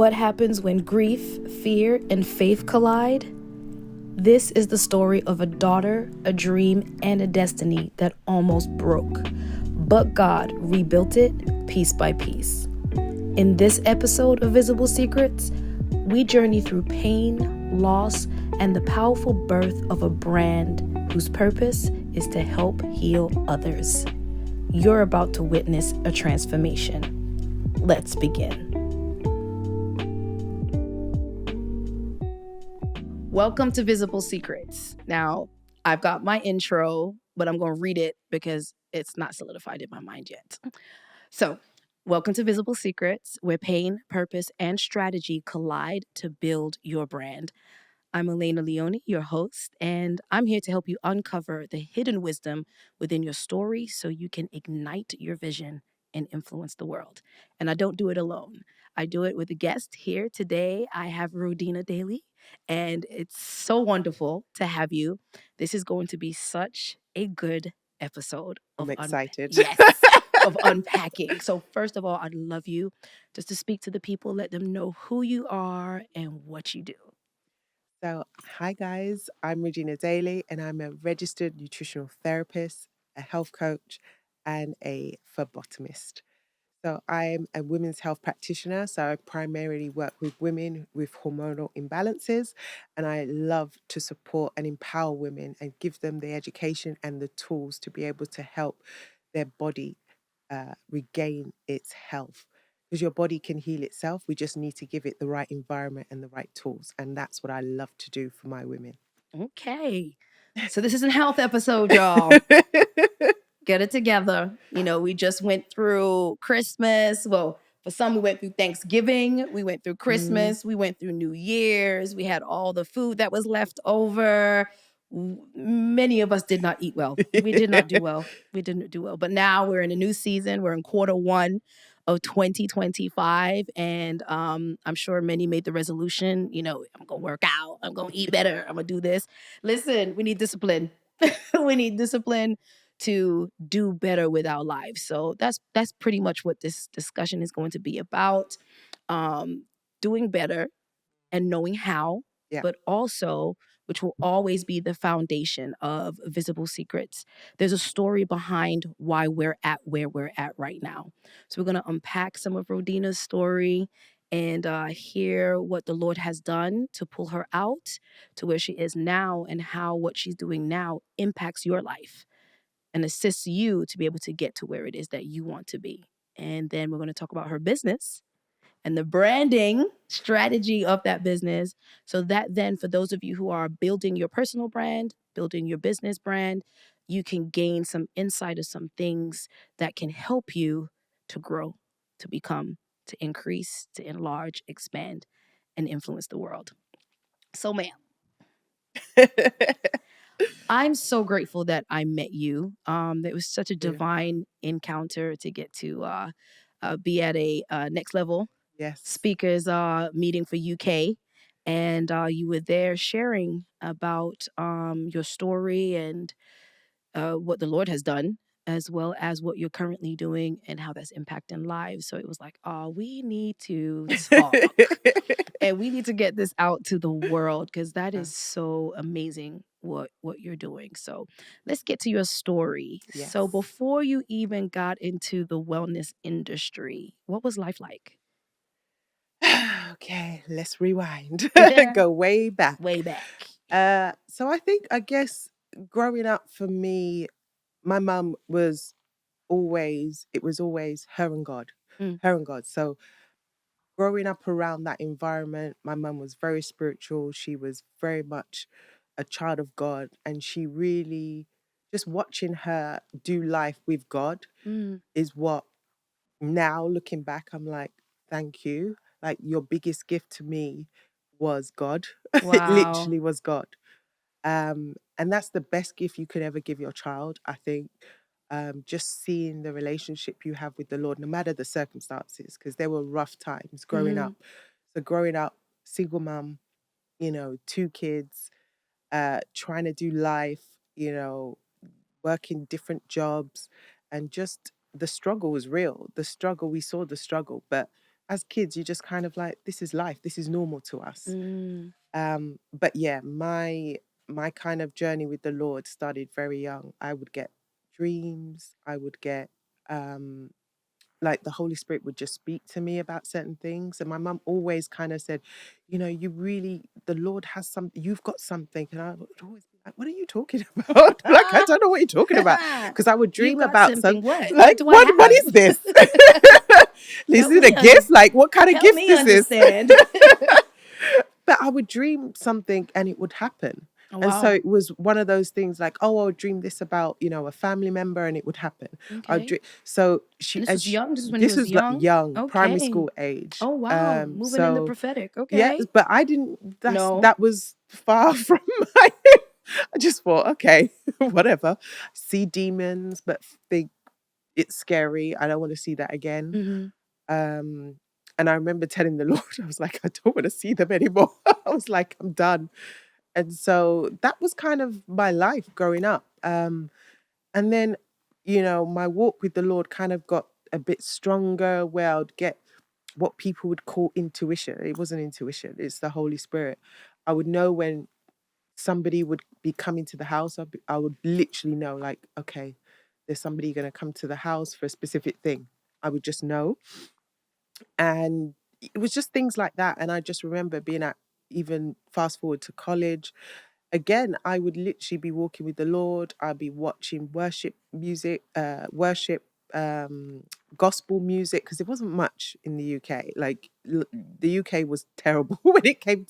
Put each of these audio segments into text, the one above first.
What happens when grief, fear, and faith collide? This is the story of a daughter, a dream, and a destiny that almost broke. But God rebuilt it piece by piece. In this episode of Visible Secrets, we journey through pain, loss, and the powerful birth of a brand whose purpose is to help heal others. You're about to witness a transformation. Let's begin. Welcome to Visible Secrets. Now, I've got my intro, but I'm going to read it because it's not solidified in my mind yet. So, welcome to Visible Secrets, where pain, purpose, and strategy collide to build your brand. I'm Ellaina Leoni, your host, and I'm here to help you uncover the hidden wisdom within your story so you can ignite your vision and influence the world. And I don't do it alone. I do it with a guest here today. I have Rodina Daley, and it's so wonderful to have you. This is going to be such a good episode. I'm excited. Of unpacking. So first of all, I'd love you just to speak to the people, let them know who you are and what you do. So, hi guys, I'm Rodina Daley and I'm a registered nutritional therapist, a health coach, and a phlebotomist. So, I'm a women's health practitioner. So, I primarily work with women with hormonal imbalances, and I love to support and empower women and give them the education and the tools to be able to help their body regain its health. Because your body can heal itself. We just need to give it the right environment and the right tools. And that's what I love to do for my women. Okay. So this is a health episode, y'all. Get it together. You know, we just went through Christmas. Well, for some, we went through Thanksgiving. We went through Christmas. We went through New Year's. We had all the food that was left over. Many of us did not eat well. We did not do well. We didn't do well. But now we're in a new season. We're in quarter one of 2025. And I'm sure many made the resolution, you know, I'm going to work out. I'm going to eat better. I'm going to do this. Listen, we need discipline. We need discipline to do better with our lives. So that's pretty much what this discussion is going to be about. Doing better and knowing how, but also, which will always be the foundation of Visible Secrets, there's a story behind why we're at where we're at right now. So we're going to unpack some of Rodina's story and hear what the Lord has done to pull her out to where she is now and how what she's doing now impacts your life and assists you to be able to get to where it is that you want to be. And then we're going to talk about her business and the branding strategy of that business. So that then for those of you who are building your personal brand, building your business brand, you can gain some insight of some things that can help you to grow, to become, to increase, to enlarge, expand, and influence the world. So, ma'am, I'm so grateful that I met you. It was such a divine encounter to get to be at a next level speakers meeting for UK. And you were there sharing about your story and what the Lord has done, as well as what you're currently doing and how that's impacting lives. So it was like, oh, we need to talk and we need to get this out to the world because that is so amazing what you're doing. So let's get to your story. Yes. So before you even got into the wellness industry, what was life like? Okay, let's rewind. Go way back. Way back. So I guess growing up for me, my mum was always her and God. Her and God. So growing up around that environment, my mum was very spiritual. She was very much a child of God. And she really, just watching her do life with God is what now looking back, I'm like, thank you. Like your biggest gift to me was God. Wow. It literally was God. And that's the best gift you could ever give your child, I think. Just seeing the relationship you have with the Lord, no matter the circumstances, because there were rough times growing up. So growing up, single mum, 2 kids, trying to do life, working different jobs, and just the struggle was real. We saw the struggle, but as kids, you just kind of like, this is life. This is normal to us. Mm. But yeah, my kind of journey with the Lord started very young. I would get dreams. I would get like the Holy Spirit would just speak to me about certain things. And my mum always kind of said, you know, the Lord has something, you've got something. And I would always be like, what are you talking about? Like, I don't know what you're talking about. Because I would You've dream got about something. some, What? like, What do I what is have? this? Is Help it a me gift? Like, what kind of help gift me is this? understand. But I would dream something and it would happen. Oh, And so wow. it was one of those things like, oh, I'll dream this about, you know, a family member and it would happen. I'll Okay. dream. So And she, this as was she, young. This is when you this was was like young. young, primary Okay. school age. Oh, wow. Moving in the So prophetic. yeah, Okay. but I didn't, No. that was far from my, I just thought, okay, whatever. See demons, but think it's scary. I don't want to see that again. Mm-hmm. And I remember telling the Lord, I was like, I don't want to see them anymore. I was like, I'm done. And so that was kind of my life growing up. And then, you know, my walk with the Lord kind of got a bit stronger where I'd get what people would call intuition. It wasn't intuition, it's the Holy Spirit. I would know when somebody would be coming to the house. I would literally know, like, okay, there's somebody going to come to the house for a specific thing. I would just know. And it was just things like that. And I just remember being at, even fast forward to college, again, I would literally be walking with the Lord. I'd be watching worship music, gospel music, because there wasn't much in the UK. Like the UK was terrible when it came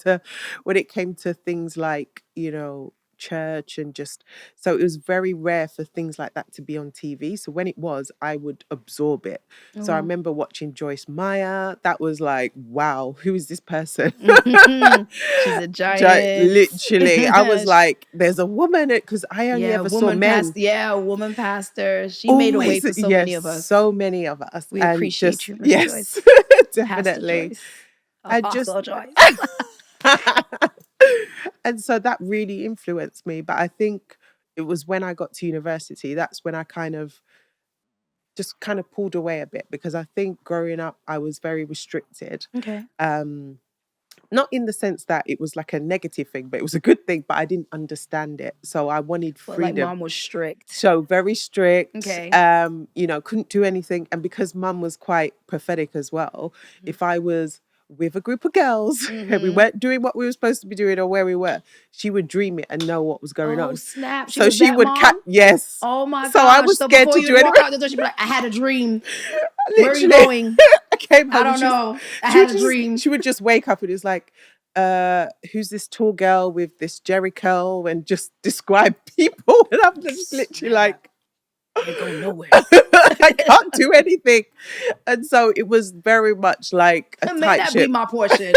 to things like, you know, church and just, so it was very rare for things like that to be on TV. So when it was, I would absorb it. Oh, So I wow. remember watching Joyce Meyer. That was like, wow, who is this person? She's a giant. Literally, I was like, there's a woman, because I only Yeah, ever saw woman men. pastor. Yeah, woman pastor. She made a way Always, for so many yes, of us. so many of us. We And appreciate just, you, Miss yes, Joyce. Pastor definitely. Joyce. And just, Apostle Joyce. and so that really influenced me. But I think it was when I got to university, that's when I kind of just kind of pulled away a bit, because I think growing up, I was very restricted. Okay. Not in the sense that it was like a negative thing, but it was a good thing, but I didn't understand it. So I wanted Well, like freedom. mom was strict. So very strict. Okay. You know, couldn't do anything. And because mum was quite prophetic as well, if I was with a group of girls and we weren't doing what we were supposed to be doing or where we were, she would dream it and know what was going Oh, on. snap. She So was she that would mom? yes. Oh my So I gosh. was So scared before to you do walk anything. out the door, she'd be like, I had a dream. Literally, Where are you going? I came home. I don't know. I She had would a dream. she would just wake up and it's like, who's this tall girl with this jerry curl, and just describe people. And I'm just literally like, I go nowhere. I can't do anything. And so it was very much like a May tight that ship. be my portion.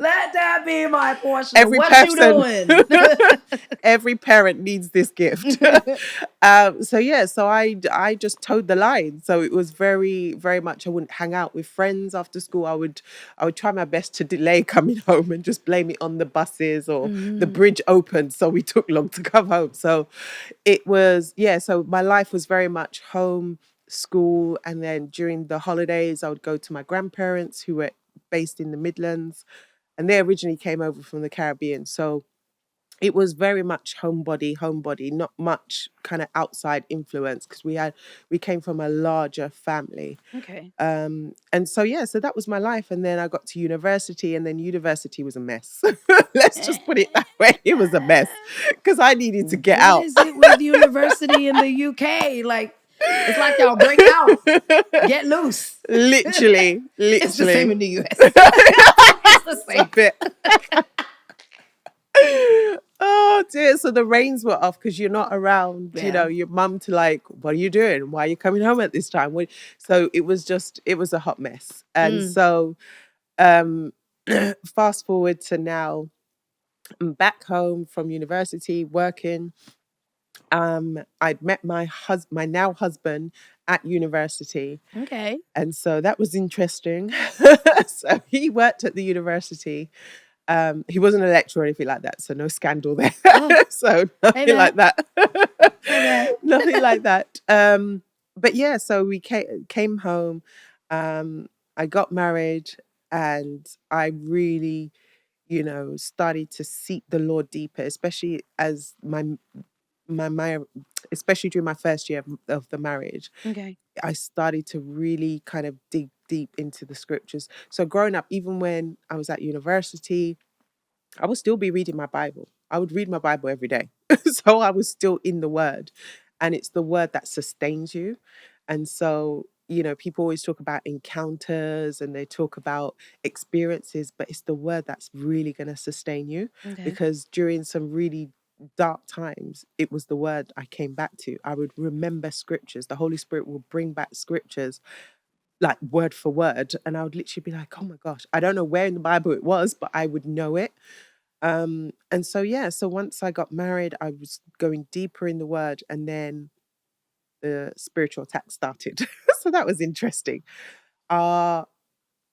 Let that be my portion. Every What person, you doing? every parent needs this gift. So yeah, so I just towed the line. So it was very, very much, I wouldn't hang out with friends after school. I would try my best to delay coming home and just blame it on the buses or the bridge opened, so we took long to come home. So it was, yeah, so my life was very much home, school, and then during the holidays I would go to my grandparents who were based in the Midlands, and they originally came over from the Caribbean. So it was very much homebody, not much kind of outside influence, because we came from a larger family. Okay. And so yeah, so that was my life. And then I got to university, and then university was a mess. Let's just put it that way. It was a mess because I needed to get What out. is it with university in the UK? Like, it's like y'all break out, get loose. Literally. It's the same in the US. It's the same bit. Oh dear. So the reins were off because you're not around, you know, your mum to like, what are you doing? Why are you coming home at this time? So it was a hot mess. And so fast forward to now, I'm back home from university working. I'd met my now husband at university. Okay. And so that was interesting. So he worked at the university. He wasn't a lecturer or anything like that, so no scandal there. So nothing like that. Nothing like that. But yeah, so we came home. I got married and I really, started to seek the Lord deeper, especially as my especially during my first year of the marriage. Okay. I started to really kind of dig deep into the scriptures. So growing up, even when I was at university, I would still be reading my Bible. I would read my Bible every day. So I was still in the word. And it's the word that sustains you. And so, people always talk about encounters and they talk about experiences, but it's the word that's really going to sustain you. Okay. Because during some really dark times, it was the word I came back to. I would remember scriptures. The Holy Spirit will bring back scriptures like word for word. And I would literally be like, oh my gosh, I don't know where in the Bible it was, but I would know it. And so once I got married, I was going deeper in the word, and then the spiritual attack started. So that was interesting. Our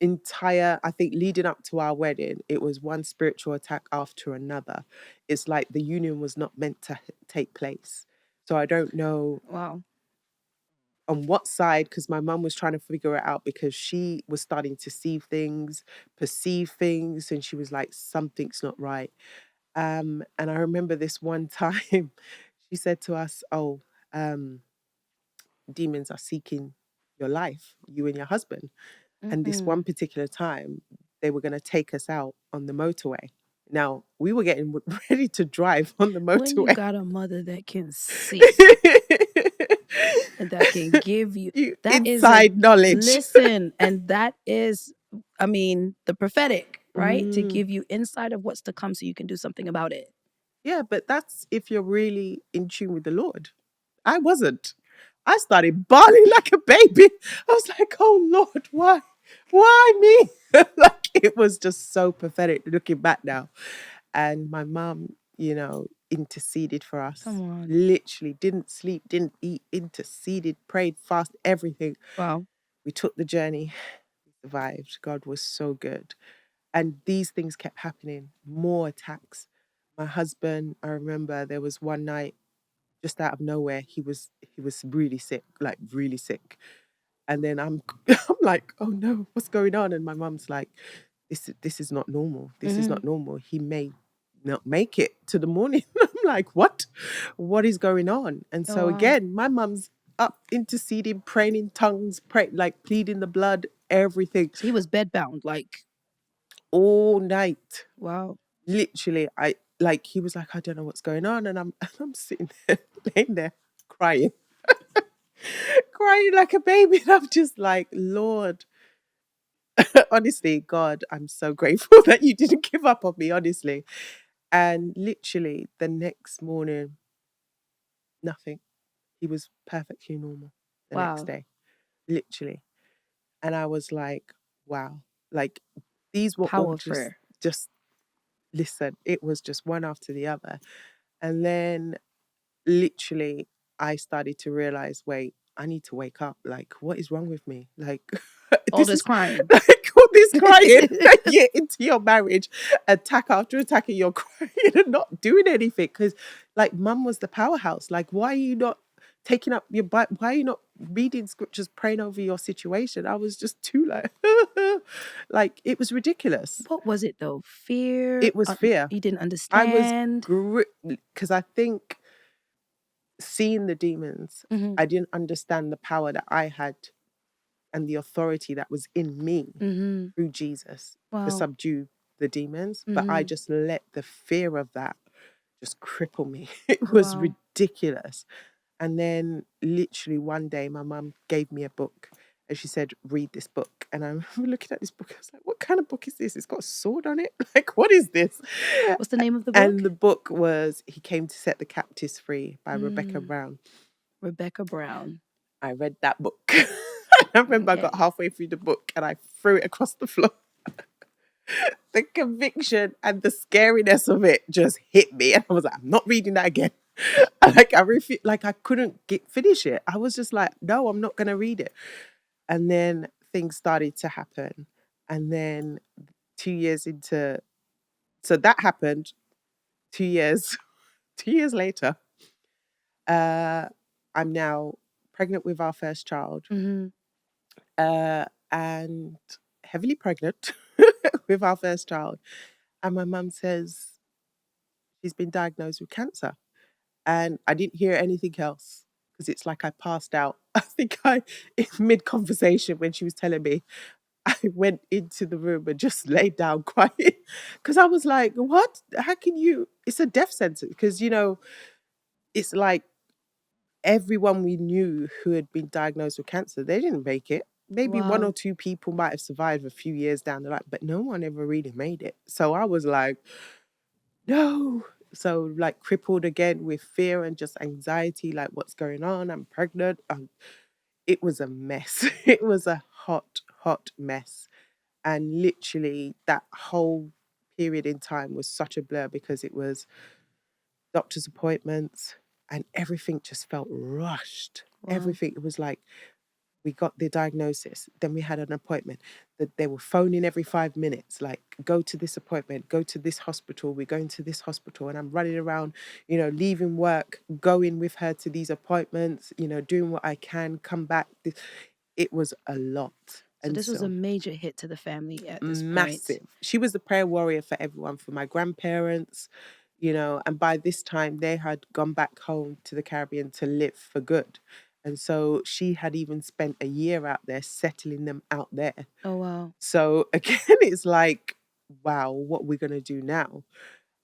I think leading up to our wedding, it was one spiritual attack after another. It's like the union was not meant to take place. So I don't know Wow. on what side, because my mum was trying to figure it out because she was starting to see things, perceive things, and she was like, something's not right. And I remember this one time she said to us, oh, demons are seeking your life, you and your husband. And this one particular time, they were going to take us out on the motorway. Now, we were getting ready to drive on the motorway. When you got a mother that can see and that can give you that inside knowledge. Listen, and that is, I mean, the prophetic, right? To give you insight of what's to come so you can do something about it. Yeah, but that's if you're really in tune with the Lord. I wasn't. I started bawling like a baby. I was like, oh Lord, why? Why me? Like, it was just so pathetic looking back now. And my mum, interceded for us. Come on. Literally didn't sleep, didn't eat, interceded, prayed, fast, everything. Wow. We took the journey, we survived. God was so good. And these things kept happening, more attacks. My husband, I remember there was one night, just out of nowhere, he was really sick, like really sick. And then I'm I'm like, oh no, what's going on? And my mum's like, this is not normal. This is not normal. He may not make it to the morning. I'm like, what? What is going on? And so again, my mum's up interceding, praying in tongues, like pleading the blood, everything. So he was bedbound, like all night. Wow. Literally, he was like, I don't know what's going on. And I'm sitting there, laying there, crying. Crying like a baby. And I'm just like, Lord, honestly, God, I'm so grateful that you didn't give up on me, honestly. And literally the next morning, nothing. He was perfectly normal the next day, literally. And I was like, wow, like these were all just listen, it was just one after the other. And then literally I started to realize, wait, I need to wake up. Like, what is wrong with me? Like, all this crying. Like, all this crying. You're into your marriage, attack after attack, and you're crying and not doing anything. Because, like, mum was the powerhouse. Like, why are you not taking up your Bible? Why are you not reading scriptures, praying over your situation? I was just too like, it was ridiculous. What was it though? Fear? It was fear. You didn't understand? Because I think seeing the demons, I didn't understand the power that I had and the authority that was in me through Jesus to subdue the demons. But I just let the fear of that just cripple me. It was ridiculous. And then literally one day my mum gave me a book and she said, read this book. And I remember looking at this book. I was like, what kind of book is this? It's got a sword on it. Like, what is this? What's the name of the book? And the book was He Came to Set the Captives Free by Rebecca Brown. Rebecca Brown. I read that book. I remember I got halfway through the book and I threw it across the floor. The conviction and the scariness of it just hit me. And I was like, I'm not reading that again. I couldn't finish it. I was just like, no, I'm not going to read it. And then things started to happen. And then 2 years into, so that happened 2 years, 2 years later, I'm now pregnant with our first child. and heavily pregnant with our first child. And my mum says she's been diagnosed with cancer. And I didn't hear anything else because it's like I passed out. I think in mid conversation when she was telling me, I went into the room and just laid down quiet because I was like, what? How can you? It's a death sentence because, it's like everyone we knew who had been diagnosed with cancer, they didn't make it. Maybe one Wow. or two people might have survived a few years down the line, but no one ever really made it. So I was like, no. So like crippled again with fear and just anxiety, like what's going on? I'm pregnant. It was a mess. It was a hot, hot mess. And literally that whole period in time was such a blur because it was doctor's appointments and everything just felt rushed. Wow. Everything, it was like we got the diagnosis, then we had an appointment that they were phoning every 5 minutes, like go to this appointment, go to this hospital, we're going to this hospital. And I'm running around, leaving work, going with her to these appointments, doing what I can, come back. It was a lot. So And this was a so major hit to the family at this point. massive. She was the prayer warrior for everyone, for my grandparents, and by this time they had gone back home to the Caribbean to live for good. And so she had even spent a year out there settling them out there. Oh, wow. So again, it's like, wow, what we're gonna do now?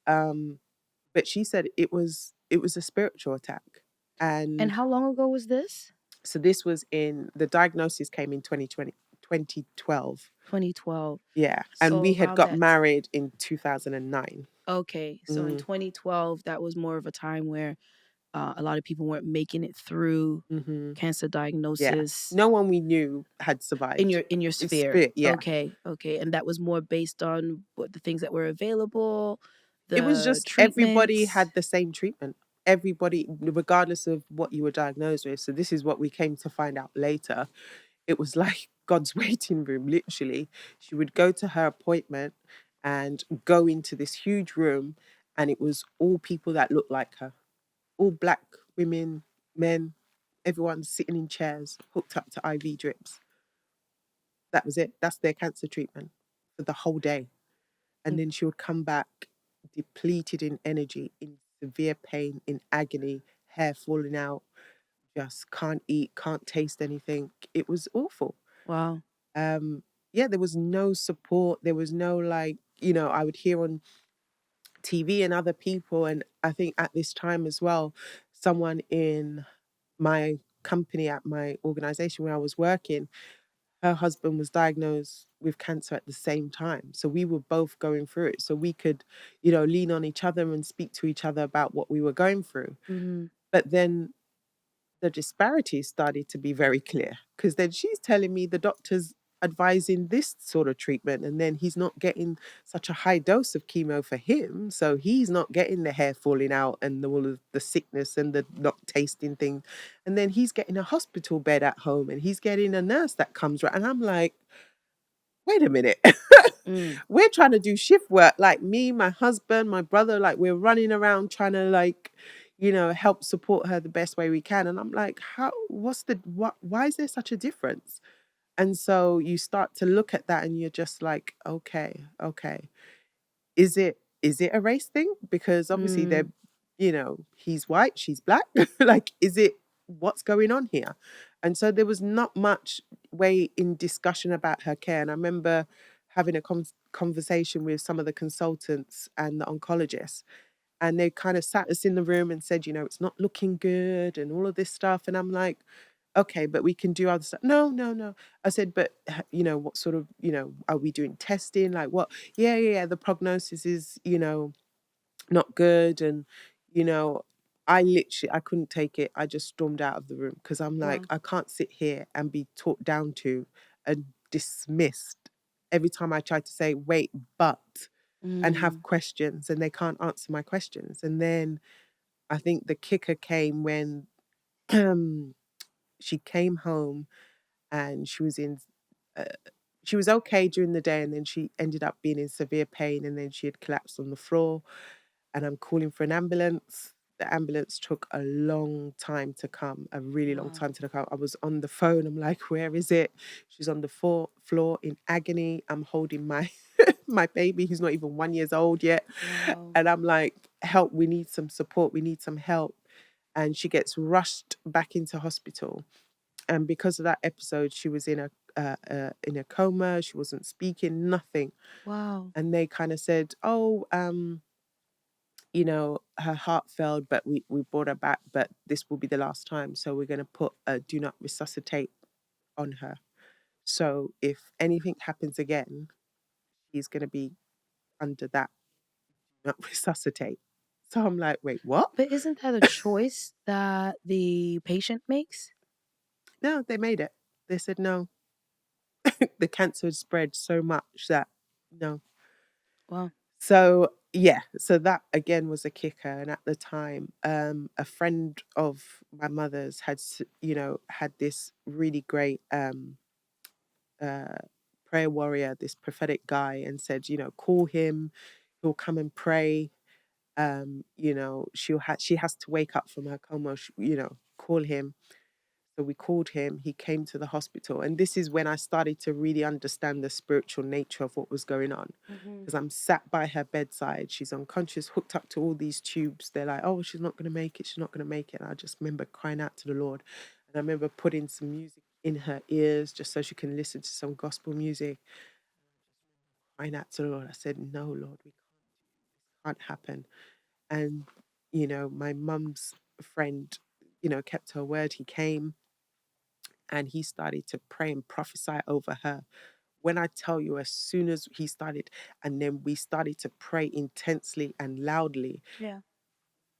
But she said it was a spiritual attack. And And how long ago was this? so this was the diagnosis came in 2012. 2012. Yeah. And So we had around got that. married in 2009. Okay. So in Mm, 2012, that was more of a time where a lot of people weren't making it through hmm cancer Yeah. diagnosis No one we knew had survived. in your It's sphere. spirit, yeah. Okay. Okay. And that was more based on what the things that were available, It was the just everybody treatments. had the same treatment. Everybody, regardless of what you were diagnosed with. So this is what we came to find out later. It was like God's waiting room, literally. She would go to her appointment and go into this huge room, and it was all people that looked like her, all black women, men, everyone sitting in chairs, hooked up to IV drips. That was it. That's their cancer treatment for the whole day. And then she would come back depleted in energy, in severe pain, in agony, hair falling out, just can't eat, can't taste anything. It was awful. Wow. Yeah, there was no support. There was no like, I would hear on TV and other people, and I think at this time as well, someone in my company at my organization where I was working, her husband was diagnosed with cancer at the same time. So we were both going through it. So we could, lean on each other and speak to each other about what we were going through. Mm-hmm. But then the disparities started to be very clear because then she's telling me the doctor's advising this sort of treatment, and then he's not getting such a high dose of chemo for him, so he's not getting the hair falling out and all of the sickness and the not tasting things, and then he's getting a hospital bed at home and he's getting a nurse that comes right, and I'm like, wait a minute. Mm. We're trying to do shift work, like me, my husband, my brother, like we're running around trying to like, help support her the best way we can. And I'm like, why is there such a difference? And so you start to look at that and you're just like, okay. Is it a race thing? Because obviously they're, Mm. he's white, she's black. Like, what's going on here? And so there was not much way in discussion about her care. And I remember having a conversation with some of the consultants and the oncologists, and they kind of sat us in the room and said, it's not looking good and all of this stuff. And I'm like, okay, but we can do other stuff. No, no, no. I said, but what sort of, are we doing testing? Like what? Yeah. The prognosis is, not good. And, you know, I couldn't take it. I just stormed out of the room because I'm like, Wow. I can't sit here and be talked down to and dismissed every time I try to say, wait, but, and have Mm. questions, and they can't answer my questions. And then I think the kicker came when she came home and uh, she was okay during the day, and then she ended up being in severe pain, and then she had collapsed on the floor, and I'm calling for an ambulance. The ambulance took a long time to come, a really long Wow. time to come. I was on the phone. I'm like, where is it? She's on the floor in agony. I'm holding my my baby who's not even 1 year old yet. Wow. And I'm like, help, we need some support. We need some help. And she gets rushed back into hospital. And because of that episode, she was in a coma. She wasn't speaking, nothing. Wow. And they kind of said, oh, her heart failed, but we brought her back, but this will be the last time. So we're going to put a do not resuscitate on her. So if anything happens again, he's going to be under that do not resuscitate. So I'm like, wait, what? But isn't that a choice that the patient makes? No, they made it. They said no. The cancer had spread so much that no. Wow. So yeah, so that again was a kicker. And at the time, a friend of my mother's had this really great prayer warrior, this prophetic guy, and said, call him, he'll come and pray. She has to wake up from her coma. Call him. So we called him. He came to the hospital, and this is when I started to really understand the spiritual nature of what was going on. Because I'm sat by her bedside. She's unconscious, hooked up to all these tubes. They're like, "Oh, she's not going to make it. She's not going to make it." And I just remember crying out to the Lord, and I remember putting some music in her ears just so she can listen to some gospel music. Crying out to the Lord, I said, "No, Lord, we can't happen." And my mum's friend, kept her word. He came and he started to pray and prophesy over her. When I tell you, as soon as he started, and then we started to pray intensely and loudly, Yeah.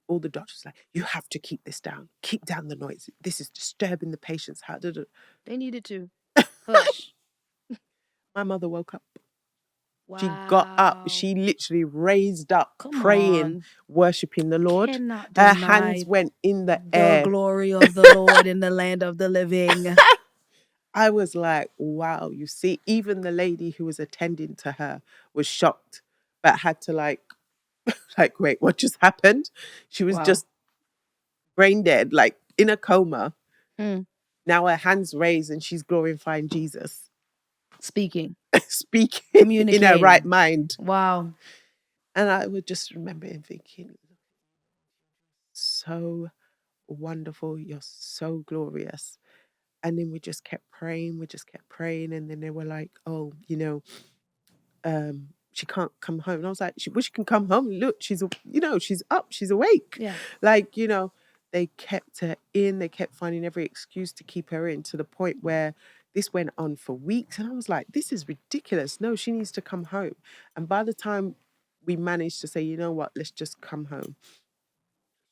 all the doctors were like, you have to keep this down. Keep down the noise. This is disturbing the patients. How did it? They needed to. Hush. My mother woke up. She got up. Wow. She literally raised up, Come praying, on. worshiping the Lord. Cannot Her hands deny went in the the air. glory of the Lord in the land of the living. I was like, wow, you see, even the lady who was attending to her was shocked, but had to like, wait, what just happened? She was Wow. just brain dead, like in a coma. Mm. Now her hands raised and she's glorifying Jesus, Speaking. speaking in her right Communicating. mind. Wow. And I would just remember him thinking, so wonderful, you're so glorious. And then we just kept praying, and then they were like, oh, she can't come home. And I was like, she can come home. Look, she's up, she's awake. Yeah. Like, they kept her in, they kept finding every excuse to keep her in, to the point where this went on for weeks. And I was like, this is ridiculous. No, she needs to come home. And by the time we managed to say, you know what, let's just come home,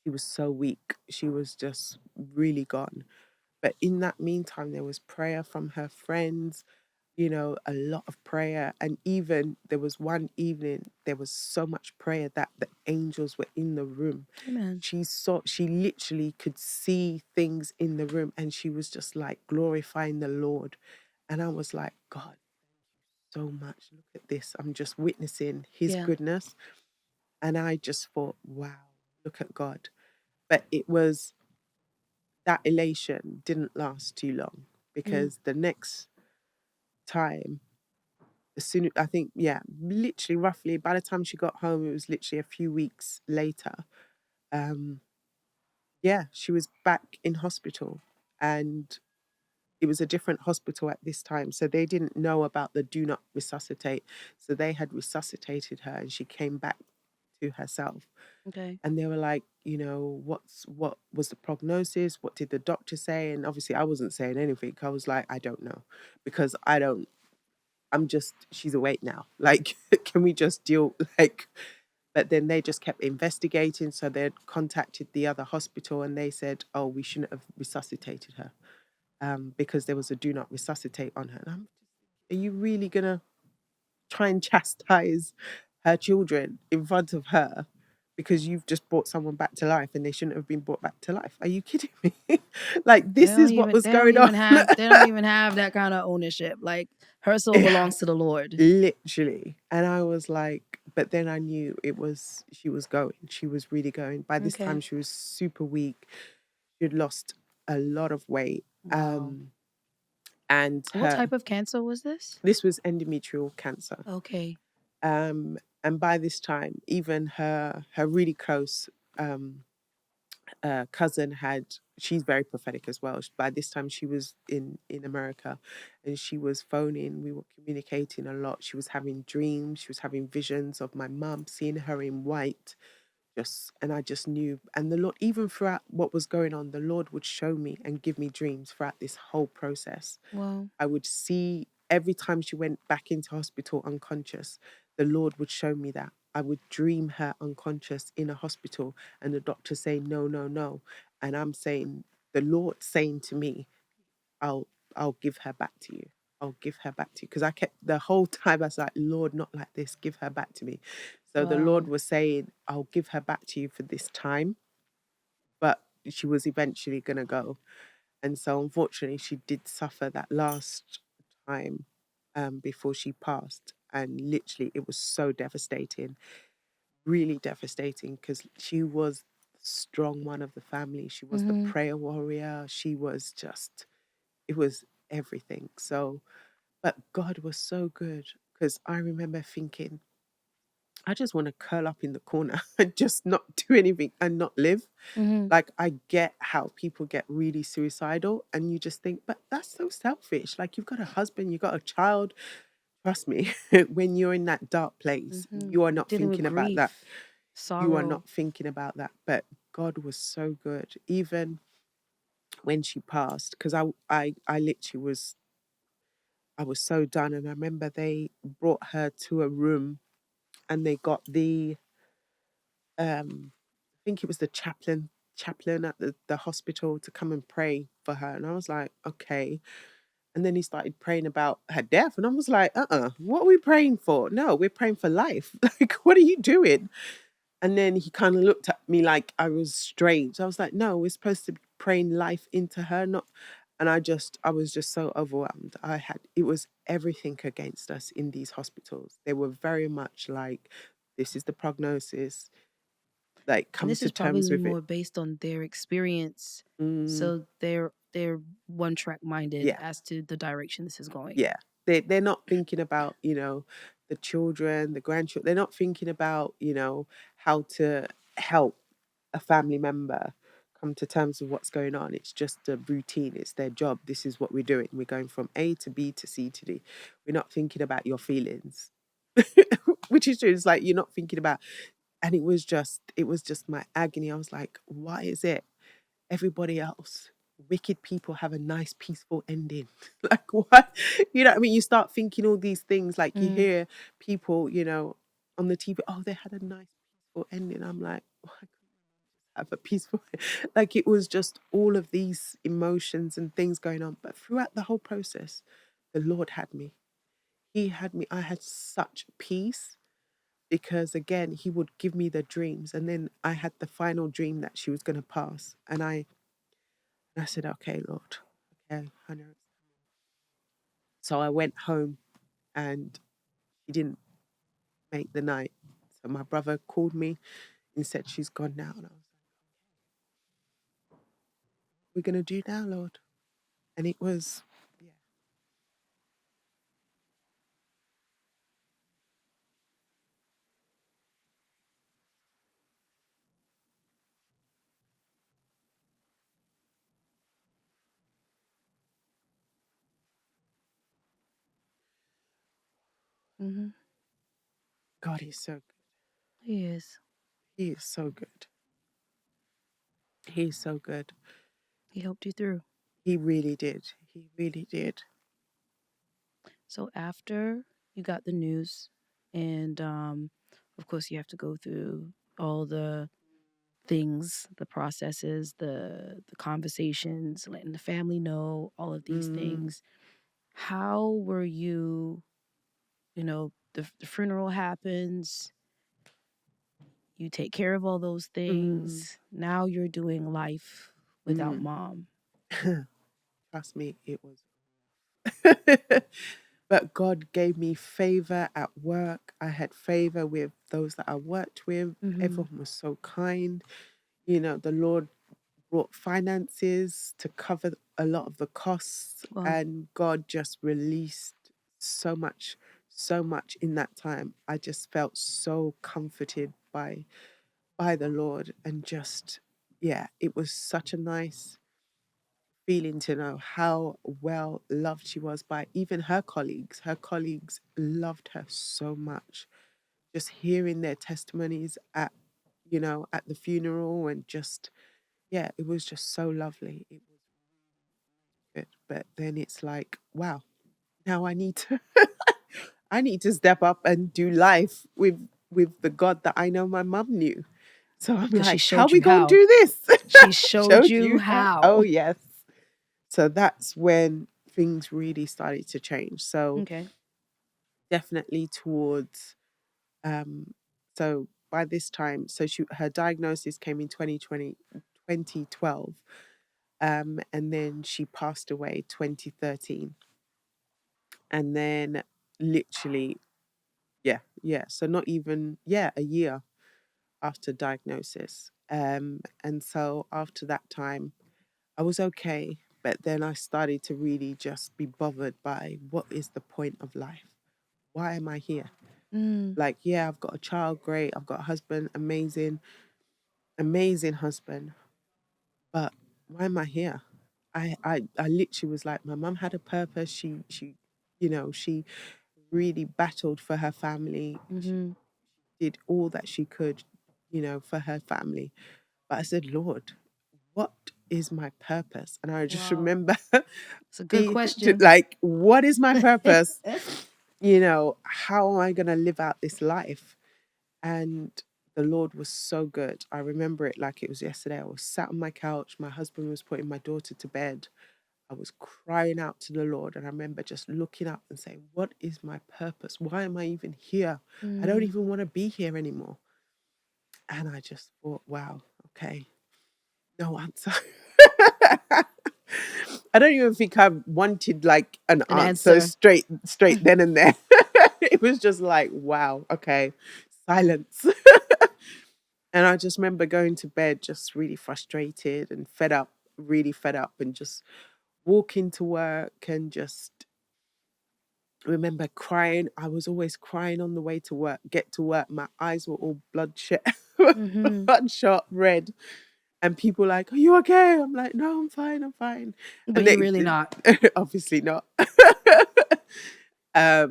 she was so weak. She was just really gone. But in that meantime, there was prayer from her friends, a lot of prayer. And even there was one evening, there was so much prayer that the angels were in the room. Amen. She literally could see things in the room, and she was just like glorifying the Lord. And I was like, God, so much. Look at this. I'm just witnessing his goodness. And I just thought, wow, look at God. But it was, that elation didn't last too long, because the next time, as soon I think, yeah, literally roughly by the time she got home, it was literally a few weeks later. Yeah, she was back in hospital, and it was a different hospital at this time. So they didn't know about the do not resuscitate. So they had resuscitated her and she came back to herself. Okay. And they were like, what was the prognosis? What did the doctor say? And obviously I wasn't saying anything. I was like, I don't know, because she's awake now. Like, can we just deal, but then they just kept investigating. So they contacted the other hospital and they said, oh, we shouldn't have resuscitated her, because there was a do not resuscitate on her. And are you really going to try and chastise her children in front of her because you've just brought someone back to life and they shouldn't have been brought back to life. Are you kidding me? Like, They this don't is what even was they don't going even on. have they don't even have that kind of ownership. Like her soul belongs to the Lord. Literally. And I was like, but then I knew she was going. She was really going. By this time, Okay. she was super weak. She had lost a lot of weight. Wow. And What type of cancer was this? this was endometrial cancer. Okay. And by this time, even her really close cousin she's very prophetic as well. By this time, she was in America, and she was phoning. We were communicating a lot. She was having dreams. She was having visions of my mum, seeing her in white. And I just knew. And the Lord, even throughout what was going on, the Lord would show me and give me dreams throughout this whole process. Wow. I would see every time she went back into hospital unconscious, the Lord would show me that. I would dream her unconscious in a hospital, and the doctor saying, no, no, no. And I'm saying, the Lord saying to me, I'll give her back to you. I'll give her back to you. Because I kept the whole time I was like, Lord, not like this, give her back to me. So the Lord Wow. was saying, I'll give her back to you for this time. But she was eventually gonna go. And so unfortunately she did suffer that last time before she passed. And literally it was so devastating, really devastating, because she was the strong one of the family. She was the Mm-hmm. prayer warrior. She was just, it was everything. So, but God was so good, because I remember thinking, I just want to curl up in the corner and just not do anything and not live. Mm-hmm. Like, I get how people get really suicidal, and you just think, but that's so selfish. Like, you've got a husband, you've got a child. Trust me, when you're in that dark place, Mm-hmm. you are not Dealing with thinking about that. grief, You are sorrow. not thinking about that. But God was so good. Even when she passed, because I literally was, I was so done. And I remember they brought her to a room, and they got I think it was the chaplain at the hospital to come and pray for her. And I was like, okay. And then he started praying about her death. And I was like, what are we praying for? No, we're praying for life. Like, what are you doing? And then he kind of looked at me like I was strange. I was like, no, we're supposed to be praying life into her, not. And I was just so overwhelmed. It was everything against us in these hospitals. They were very much like, this is the prognosis, like, And come this to is terms probably with it. more based on their experience. Mm, So they're one track minded yeah. as to the direction this is going. Yeah. They're not thinking about, the children, the grandchildren. They're not thinking about, how to help a family member come to terms with what's going on. It's just a routine. It's their job. This is what we're doing. We're going from A to B to C to D. We're not thinking about your feelings. Which is true. It's like you're not thinking about, and it was just my agony. I was like, why is it everybody else, wicked people, have a nice peaceful ending? Like, what? You know what I mean? You start thinking all these things. Like, you Mm. hear people, on the TV, oh, they had a nice peaceful ending. I'm like, why couldn't I have a peaceful like, it was just all of these emotions and things going on. But throughout the whole process, the Lord had me. He had me. I had such peace, because again, he would give me the dreams, and then I had the final dream that she was going to pass. And I said, okay, Lord, okay, I know. So I went home, and she didn't make the night. So my brother called me and said, she's gone now. And I was like, we're going to do now, Lord. And it was, yeah. Mm-hmm. God is so good. He is. He is so good. He is so good. He helped you through. He really did. He really did. So after you got the news, and of course you have to go through all the things, the processes, the conversations, letting the family know all of these Mm, things. How were you? The funeral happens. You take care of all those things. Now you're doing life without mom. Trust me, it was. But God gave me favor at work. I had favor with those that I worked with. Everyone was so kind. The Lord brought finances to cover a lot of the costs, Wow. and God just released so much in that time. I just felt so comforted by the Lord, and just, yeah, it was such a nice feeling to know how well loved she was by even her colleagues. Her colleagues loved her so much. Just hearing their testimonies at the funeral, and just, yeah, it was just so lovely. It was good. But then it's like, wow, now I need to I need to step up and do life with the God that I know my mum knew. So I'm Because she like, how showed we you gonna how. do this? She showed you how? how. Oh yes. So that's when things really started to change. So Okay. definitely towards so by this time, so her diagnosis came in 2012, and then she passed away 2013, and then literally, so not even a year after diagnosis, and so after that time I was okay, but then I started to really just be bothered by, what is the point of life? Why am I here? Like, yeah, I've got a child, great. I've got a husband, amazing, amazing husband. But why am I here? I literally was like, my mum had a purpose. She she really battled for her family. She did all that she could, for her family. But I said, Lord, what is my purpose? And I just remember It's a good question. like, what is my purpose? How am I going to live out this life? And the Lord was so good. I remember it like it was yesterday. I was sat on my couch. My husband was putting my daughter to bed. I was crying out to the Lord. And I remember just looking up and saying, what is my purpose? Why am I even here? I don't even want to be here anymore. And I just thought, wow, okay, no answer. I don't even think I wanted like an answer straight then and there. It was just like, wow, okay, silence. And I just remember going to bed just really frustrated and fed up, really fed up, and just walking to work, and just remember crying. I was always crying on the way to work, get to work. My eyes were all bloodshot, bloodshot red. And people like, are you okay? I'm like, no, I'm fine, I'm fine. But you're really not. Obviously not. I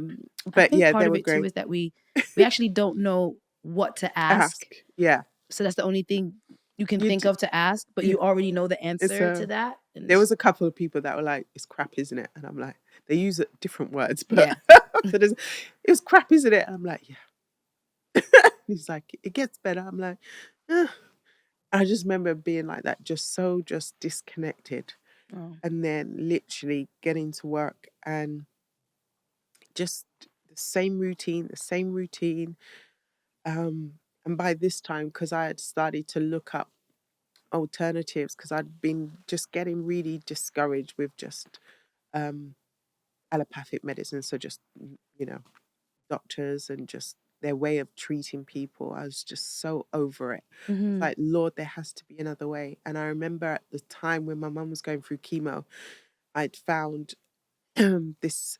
But think yeah, part they of were it too great. is that we actually don't know what to ask. Yeah. So that's the only thing you can think d- of to ask, but yeah. you already know the answer to that. And There was a couple of people that were like, it's crap, isn't it? And I'm like, they use different words, but yeah. it was crap, isn't it? And I'm like, yeah. He's like, it gets better. I'm like, I just remember being like that, just disconnected. Oh. And then literally getting to work, and just the same routine. And by this time, because I had started to look up alternatives, because I'd been just getting really discouraged with just allopathic medicine. So just, doctors and just their way of treating people. I was just so over it. It's like, Lord, there has to be another way. And I remember at the time when my mum was going through chemo, I'd found this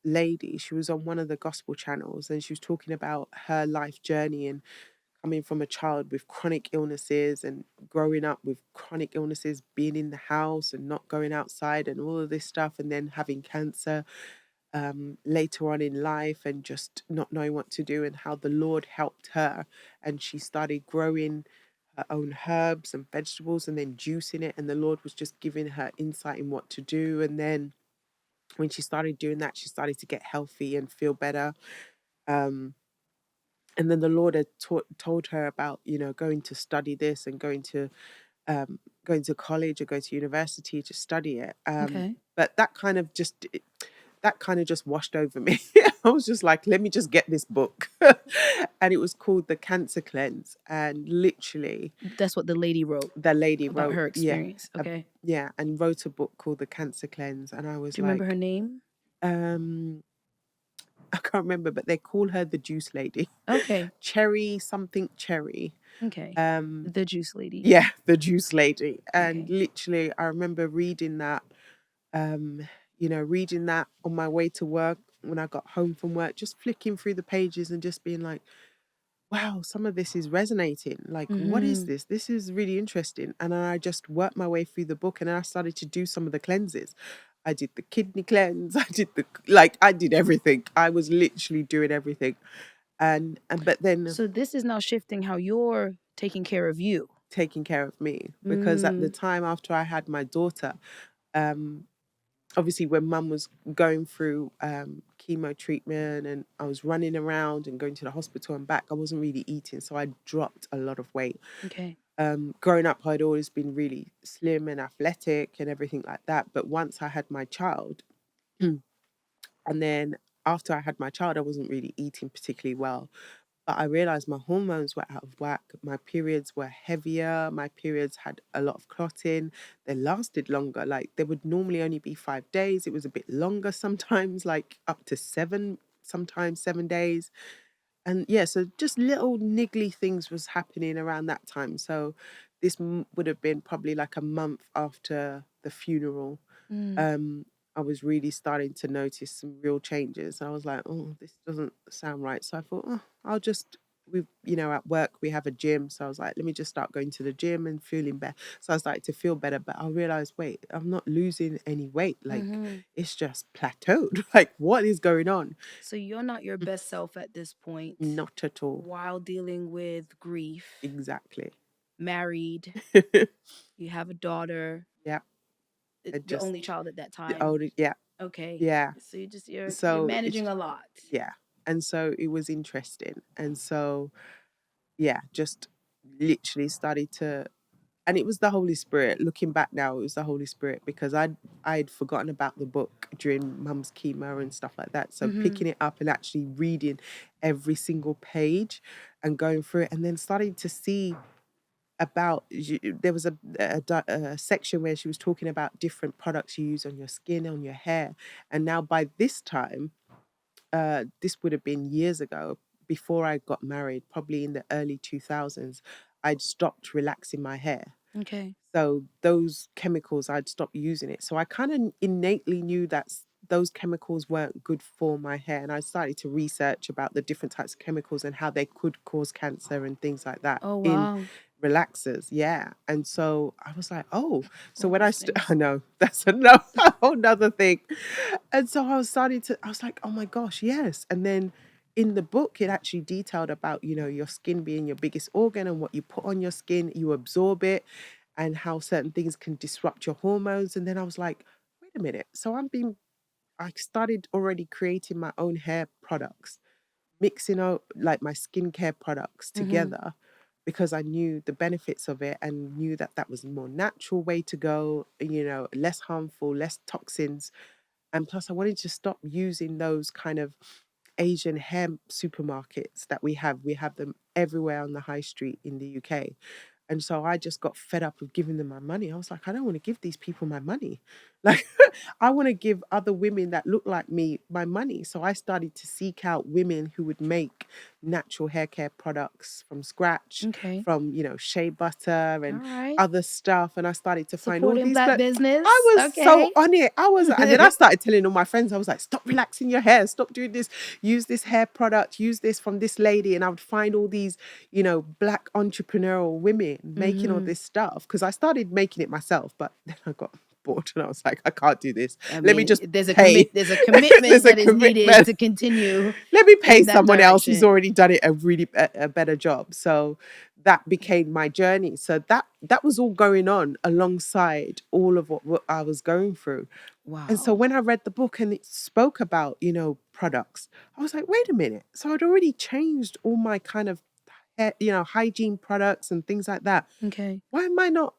lady. She was on one of the gospel channels, and she was talking about her life journey, and coming from a child with chronic illnesses, and growing up with chronic illnesses, being in the house and not going outside and all of this stuff, and then having cancer later on in life, and just not knowing what to do, and how the Lord helped her, and she started growing her own herbs and vegetables, and then juicing it, and the Lord was just giving her insight in what to do. And then when she started doing that, she started to get healthy and feel better. And then the Lord had told her about, going to study this, and going to college or go to university to study it. Okay. But that kind of just that kind of just washed over me. I was just like, let me just get this book. And it was called The Cancer Cleanse. And literally, That's what the lady wrote the lady about wrote, her experience. Okay. and wrote a book called The Cancer Cleanse. And I was Do you remember her like, name? I can't remember, but they call her the Juice Lady. Okay. Cherry something Cherry. Okay. The Juice Lady. Yeah, the Juice Lady. And Okay. literally, I remember reading that, reading that on my way to work when I got home from work, just flicking through the pages and just being like, wow, some of this is resonating. Like, what is this? This is really interesting. And then I just worked my way through the book, and then I started to do some of the cleanses. I did the kidney cleanse. I did everything. I was literally doing everything. But then So this is now shifting how you're taking care of you. taking care of me, because at the time after I had my daughter, obviously when mum was going through chemo treatment and I was running around and going to the hospital and back, I wasn't really eating, so I dropped a lot of weight. Okay. Growing up, I'd always been really slim and athletic and everything like that, but once I had my child, and then after I had my child, I wasn't really eating particularly well. But I realized my hormones were out of whack. My periods were heavier. My periods had a lot of clotting. They lasted longer. Like they would normally only be 5 days. It was a bit longer sometimes, like up to 7, sometimes 7 days. And yeah, so just little niggly things was happening around that time. So this would have been probably like a month after the funeral. I was really starting to notice some real changes. I was like, oh, this doesn't sound right. So I thought, oh, I'll just, at work we have a gym. So I was like, let me just start going to the gym and feeling better. So I started to feel better, but I realized, wait, I'm not losing any weight. Like it's just plateaued. Like what is going on? So you're not your best self at this point. Not at all. While dealing with grief. Exactly. Married. You have a daughter. Yeah. The only child at that time. Yeah. Okay. Yeah. So you're managing a lot. Yeah. And so it was interesting. And so, yeah, just literally started to, and it was the Holy Spirit. Looking back now, it was the Holy Spirit, because I'd forgotten about the book during mum's chemo and stuff like that. So picking it up and actually reading every single page and going through it, and then starting to see about, there was a section where she was talking about different products you use on your skin, on your hair. And now by this time, this would have been years ago, before I got married, probably in the early 2000s, I'd stopped relaxing my hair. Okay. So those chemicals, I'd stopped using it. So I kind of innately knew that those chemicals weren't good for my hair. And I started to research about the different types of chemicals and how they could cause cancer and things like that. Oh, wow. In relaxers. Yeah. And so I was like, oh, so when I know that's a whole nother thing. And so I was like, oh my gosh, yes. And then in the book, it actually detailed about, your skin being your biggest organ, and what you put on your skin, you absorb it, and how certain things can disrupt your hormones. And then I was like, wait a minute. So I started already creating my own hair products, mixing out like my skincare products together, because I knew the benefits of it and knew that that was a more natural way to go, less harmful, less toxins. And plus I wanted to stop using those kind of Asian hair supermarkets that we have. We have them everywhere on the high street in the UK. And so I just got fed up with giving them my money. I was like, I don't want to give these people my money. Like, I want to give other women that look like me my money. So I started to seek out women who would make natural hair care products from scratch, from, shea butter and other stuff. And I started to find all these Black business. I was so on it. And then I started telling all my friends, I was like, stop relaxing your hair, stop doing this, use this hair product, use this from this lady. And I would find all these, black entrepreneurial women making all this stuff, because I started making it myself, but then I got bored and I was like, I can't do this. Let me just there's pay. There's a commitment that is needed to continue. Let me pay someone else who's already done it a better job. So that became my journey. So that was all going on alongside all of what I was going through. Wow. And so when I read the book and it spoke about, products, I was like, wait a minute. So I'd already changed all my kind of hygiene products and things like that. Okay. Why am I not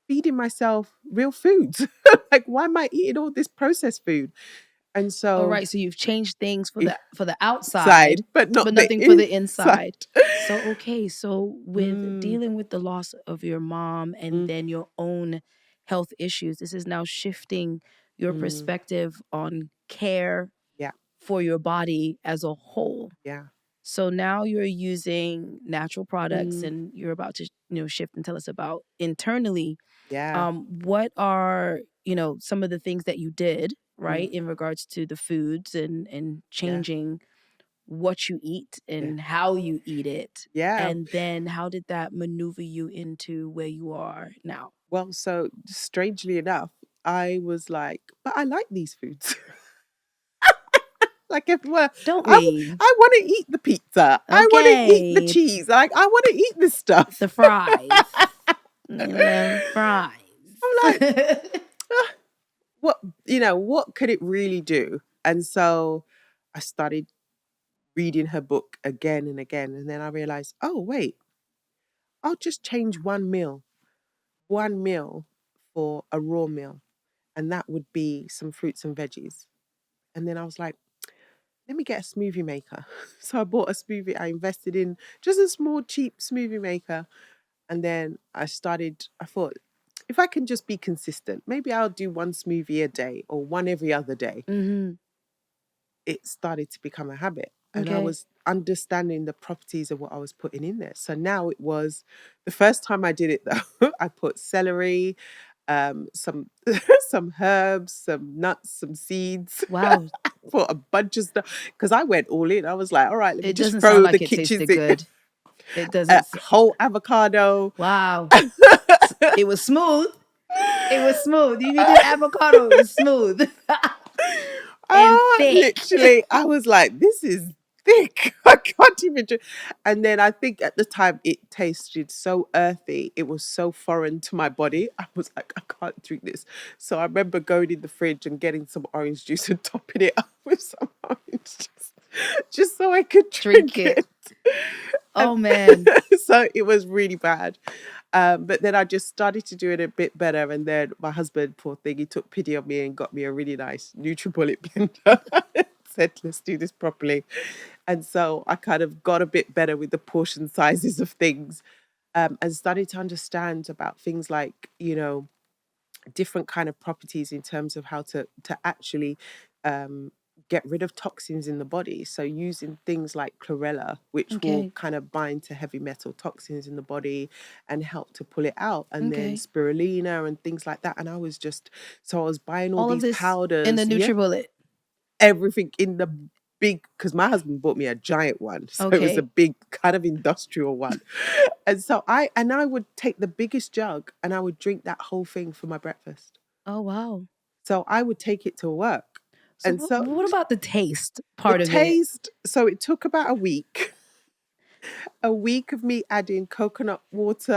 feeding myself real foods? Like, why am I eating all this processed food? And so All right, so you've changed things for the side, outside, but not but the nothing for the inside. inside. So okay, so with dealing with the loss of your mom and then your own health issues, this is now shifting your perspective on care Yeah. for your body as a whole. Yeah. So now you're using natural products and you're about to, shift and tell us about internally. Yeah. What are, some of the things that you did, right, in regards to the foods and changing what you eat and how you eat it? Yeah. And then how did that maneuver you into where you are now? Well, so strangely enough, I was like, but I like these foods. Like everywhere, Don't I we? want to eat the pizza. I want to eat the Okay. cheese. Like I want to eat this stuff. The fries. The fries. I'm like, what could it really do? And so I started reading her book again and again. And then I realized, oh, wait, I'll just change one meal for a raw meal. And that would be some fruits and veggies. And then I was like, let me get a smoothie maker. So I bought a smoothie. I invested in just a small, cheap smoothie maker. And then I thought, if I can just be consistent, maybe I'll do one smoothie a day or one every other day. It started to become a habit. And I was understanding the properties of what I was putting in there. So now it was the first time I did it though, I put celery, some some herbs, some nuts, some seeds. Wow. For a bunch of stuff because I went all in. I was like, all right, let me It just doesn't throw sound the like it kitchen tasted sink. good. It A doesn't. whole avocado. Wow. It was smooth. It was smooth. You did avocado. It was smooth. And thick. Literally, I was like, this is thick. I can't even do. And then I think at the time it tasted so earthy. It was so foreign to my body. I was like, I can't drink this. So I remember going in the fridge and getting some orange juice and topping it up with some orange juice, just so I could drink it. Oh man. So it was really bad. But then I just started to do it a bit better. And then my husband, poor thing, he took pity on me and got me a really nice NutriBullet blender. Said, let's do this properly. And so I kind of got a bit better with the portion sizes of things, and started to understand about things like, different kind of properties in terms of how to actually get rid of toxins in the body. So using things like chlorella, which will kind of bind to heavy metal toxins in the body and help to pull it out. And then spirulina and things like that. And I was buying all these powders. In the NutriBullet. Everything in the big, because my husband bought me a giant one. So it was a big kind of industrial one. And so I would take the biggest jug and I would drink that whole thing for my breakfast. Oh, wow. So I would take it to work. So, what about the taste part of it? So it took about a week. A week of me adding coconut water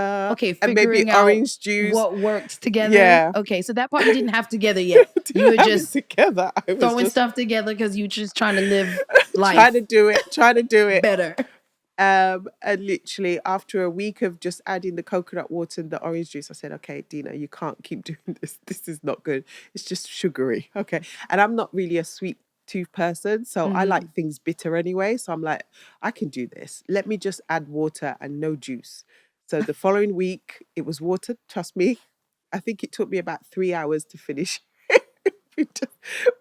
and maybe orange juice. What worked together. Yeah. Okay, so that part you didn't have together yet. You were just together. throwing stuff together because you just trying to live life. Trying to do it better. And literally after a week of just adding the coconut water and the orange juice, I said, okay, Dina, you can't keep doing this. This is not good. It's just sugary. Okay. And I'm not really a sweet tooth person. So I like things bitter anyway. So I'm like, I can do this. Let me just add water and no juice. So the following week it was water. Trust me. I think it took me about 3 hours to finish.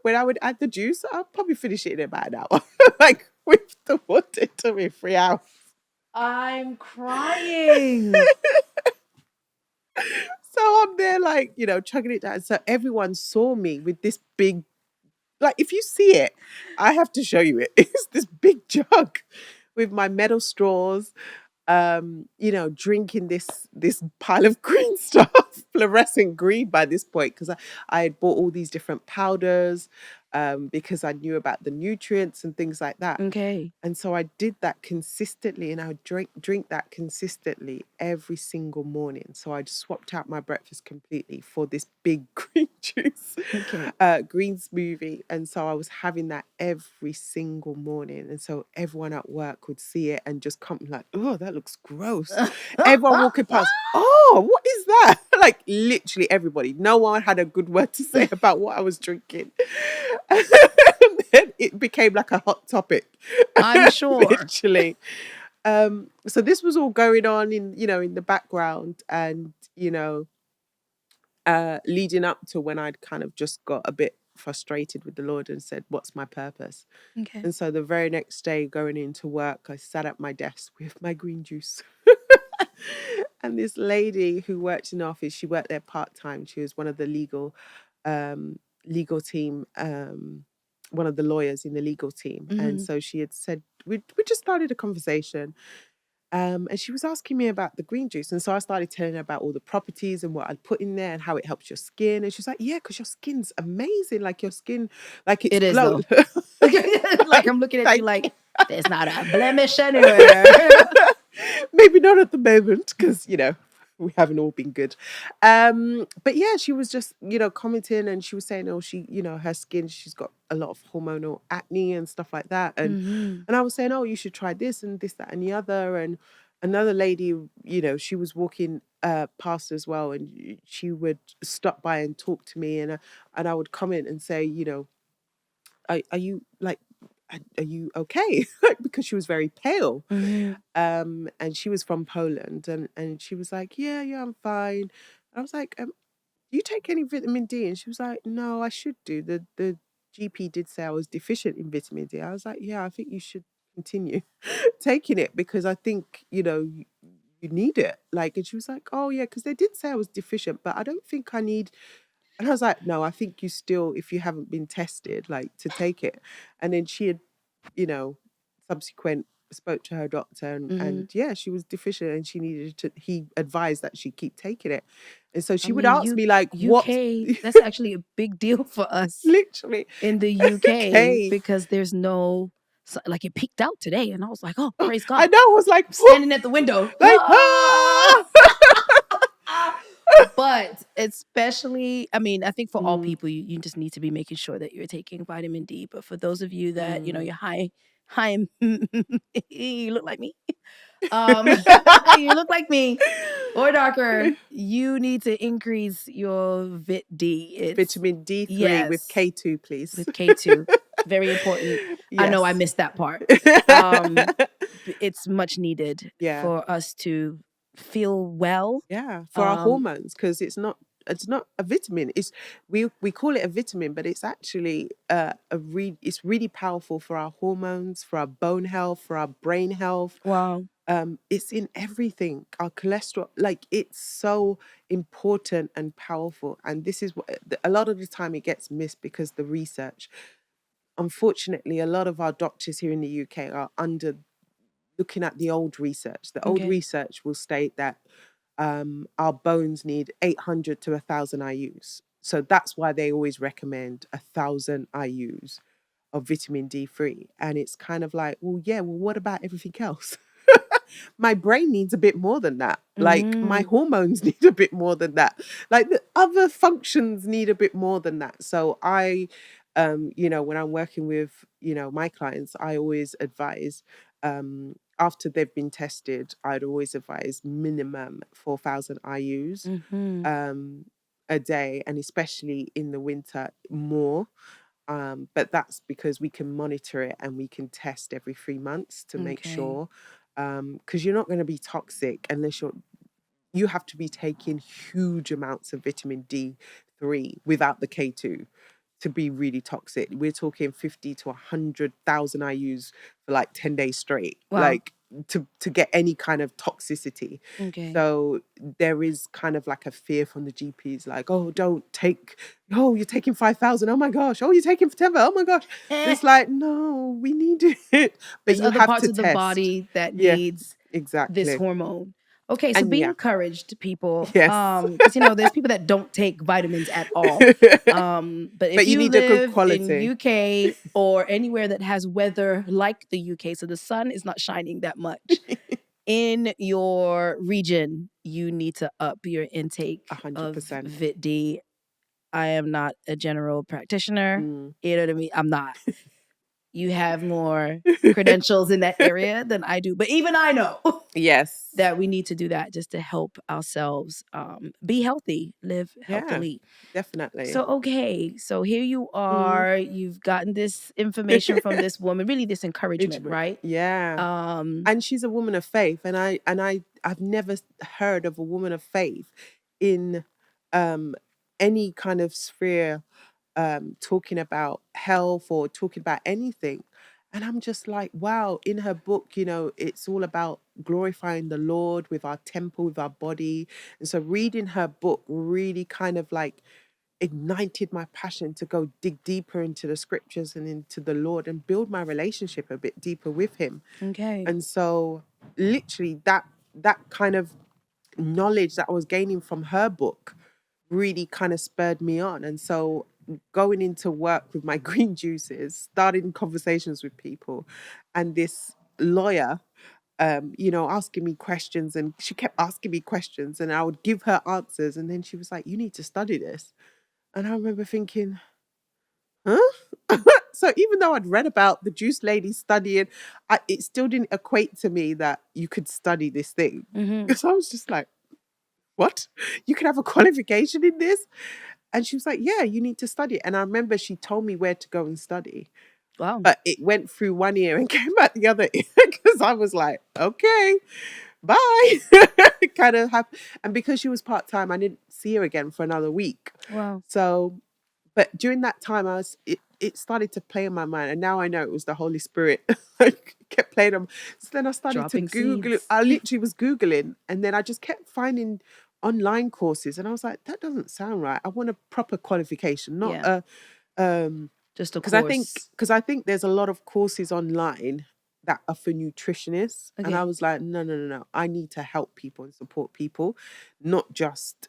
When I would add the juice, I'll probably finish it in about an hour. Like with the water, it took me 3 hours. I'm crying. So I'm there like, chugging it down. So everyone saw me with this big, like if you see it, I have to show you it. It's this big jug with my metal straws, drinking this pile of green stuff, fluorescent green by this point, because I had bought all these different powders, because I knew about the nutrients and things like that. Okay. And so I did that consistently, and I would drink that consistently every single morning. So I swapped out my breakfast completely for this big green juice, green smoothie. And so I was having that every single morning. And so everyone at work would see it and just come like, oh, that looks gross. Everyone walking past, oh, what is that? Like literally everybody. No one had a good word to say about what I was drinking. Then it became like a hot topic. I'm sure. Literally. So this was all going on in the background, and leading up to when I'd kind of just got a bit frustrated with the Lord and said, "What's my purpose?" Okay. And so the very next day, going into work, I sat at my desk with my green juice. And this lady who worked in the office, she worked there part-time. She was one of the legal team, one of the lawyers in the legal team. And Mm-hmm. so she had said, we just started a conversation. And she was asking me about the green juice. And so I started telling her about all the properties and what I'd put in there and how it helps your skin. And she was like, yeah, because your skin's amazing. Like your skin, like it's It is glow. though. Like I'm looking at you Thank like you. there's not a blemish anywhere. Maybe not at the moment, because we haven't all been good. But yeah, she was just commenting, and she was saying, oh, she her skin, she's got a lot of hormonal acne and stuff like that, and Mm-hmm. and I was saying, oh, you should try this and this, that, and the other. And another lady, she was walking past as well, and she would stop by and talk to me, and I would comment and say, are you like, are you okay? Like, because she was very pale. Mm-hmm. And she was from Poland, and she was like, yeah, I'm fine. I was like, do you take any vitamin D? And she was like, no, I should do. The GP did say I was deficient in vitamin D. I was like, yeah, I think you should continue taking it, because I think, you need it. Like, and she was like, oh yeah, because they did say I was deficient, but I don't think I need. And I was like, no, I think you still, if you haven't been tested, like, to take it. And then she had, you know, subsequent spoke to her doctor, and Mm-hmm. yeah, she was deficient, and she needed to. He advised that she keep taking it, and so I she would mean, ask me like, "What?" UK, that's actually a big deal for us Literally, in the UK okay. because there's no, like it peaked out today. And I was like, oh, praise I God. know. I was like, I'm standing at the window. like, Ah! But especially, I mean, I think for all mm, people, you just need to be making sure that you're taking vitamin D. But for those of you that, mm. you're high, you look like me. Um, you look like me or darker. You need to increase your Vit D. It's Vitamin D3 with yes, K2, please. with K2. Very important. I know I Yes. missed that part. Um, it's much needed Yeah. for us to feel well. Yeah, for our hormones, because it's not a vitamin. We call it a vitamin, but it's actually it's really powerful for our hormones, for our bone health, for our brain health. Wow. It's in everything. Our cholesterol, like, it's so important and powerful. And this is what a lot of the time it gets missed, because the research. Unfortunately, a lot of our doctors here in the UK are under looking at the old research. The old Okay. research will state that our bones need 800 to 1,000 IUs. So that's why they always recommend 1,000 IUs of vitamin D3. And it's kind of like, well, yeah, well, what about everything else? My brain needs a bit more than that. Like, my Mm, hormones need a bit more than that. Like, the other functions need a bit more than that. So when I'm working with, my clients, I always advise, after they've been tested, I'd always advise minimum 4,000 IUs mm-hmm. a day, and especially in the winter, more. But that's because we can monitor it, and we can test every 3 months to make Okay. sure. Because you're not going to be toxic unless you have to be taking huge amounts of vitamin D3 without the K2 to be really toxic. We're talking 50 to 100,000 IUs for like 10 days straight, Wow. like, to get any kind of toxicity. Okay. So there is kind of like a fear from the GPs, like, oh, don't take, oh, you're taking 5,000. Oh my gosh. Oh, you're taking 10. Oh my gosh. Eh, It's like, no, we need it. But there's you other have parts to of the test. body that Yeah, needs this exactly. hormone. Okay, so And be yeah, encouraged, people. yes. Because there's people that don't take vitamins at all. But if But you you need a good live in quality. UK or anywhere that has weather like the UK, so the sun is not shining that much in your region, you need to up your intake of 100%. Vit D. I am not a general practitioner. Mm. You know what I mean? I'm not. You have more credentials in that area than I do, but even I know. Yes. that we need to do that just to help ourselves be healthy, live healthily. Definitely. So, okay. So here you are, you've gotten this information from this woman, really this encouragement, right? Yeah. And she's a woman of faith. And I've never heard of a woman of faith in any kind of sphere talking about health or talking about anything. And I'm just like, wow, in her book, it's all about glorifying the Lord with our temple, with our body. And so reading her book really kind of like ignited my passion to go dig deeper into the scriptures and into the Lord and build my relationship a bit deeper with him. Okay. And so literally that kind of knowledge that I was gaining from her book really kind of spurred me on. And so going into work with my green juices, starting conversations with people, and this lawyer asking me questions, and she kept asking me questions and I would give her answers, and then she was like, you need to study this. And I remember thinking, huh? So even though I'd read about the juice lady studying, it still didn't equate to me that you could study this thing. Because I was just like, what? You can have a qualification in this? And she was like, yeah, you need to study it. And I remember she told me where to go and study. Wow. But it went through one ear and came out the other ear because I was like, okay, bye. Kind of happened. And because she was part-time, I didn't see her again for another week. Wow. So, but during that time, it started to play in my mind. And now I know it was the Holy Spirit. I kept playing them. So then I started Dropping to Google it. seeds. I literally was Googling, and then I just kept finding online courses. And I was like, that doesn't sound right. I want a proper qualification, not just a course. Because I think there's a lot of courses online that are for nutritionists. Okay. And I was like, no. I need to help people and support people, not just,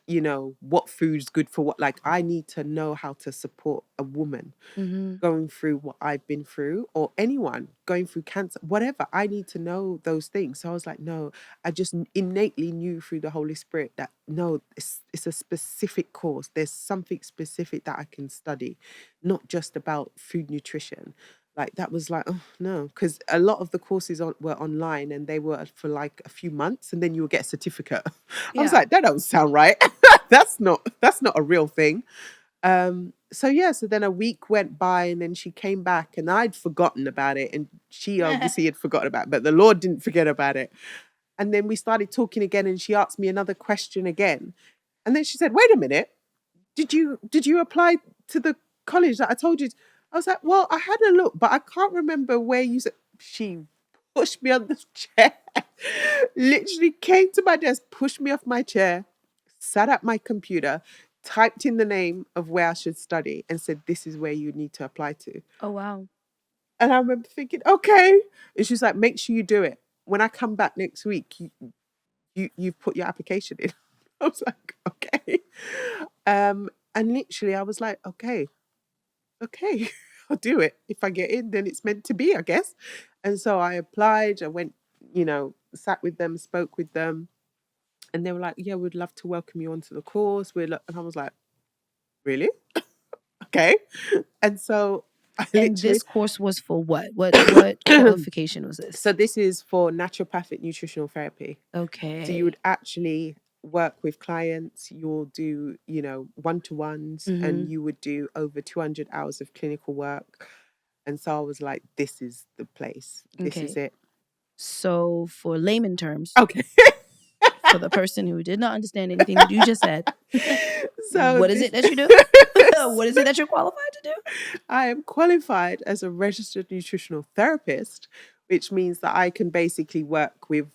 what food's good for what. Like, I need to know how to support a woman going through what I've been through, or anyone going through cancer, whatever. I need to know those things. So I was like, no, I just innately knew through the Holy Spirit that no, it's a specific course. There's something specific that I can study, not just about food nutrition. Like, that was like, oh no, because a lot of the courses were online, and they were for like a few months, and then you would get a certificate. I was like, that don't sound right. that's not a real thing. So then a week went by, and then she came back, and I'd forgotten about it, and she obviously had forgotten about it, but the Lord didn't forget about it. And then we started talking again, and she asked me another question again. And then she said, wait a minute, did you apply to the college that I told you? I was like, well, I had a look, but I can't remember where you said. She pushed me on the chair, literally came to my desk, pushed me off my chair, sat at my computer, typed in the name of where I should study, and said, this is where you need to apply to. Oh, wow. And I remember thinking, okay. And she's like, make sure you do it. When I come back next week, you've put your application in. I was like, okay. And literally I was like, okay, I'll do it. If I get in, then it's meant to be, I guess. And so I applied, I went, sat with them, spoke with them. And they were like, yeah, we'd love to welcome you onto the course. And I was like, really? Okay. And so and this course was for what? What qualification was this? So this is for naturopathic nutritional therapy. Okay. So you would actually work with clients, you'll do, one-to-ones, and you would do over 200 hours of clinical work. And so I was like, this is the place. This is it. So for layman terms, okay. For the person who did not understand anything that you just said, so what is it that you do? What is it that you're qualified to do? I am qualified as a registered nutritional therapist, which means that I can basically work with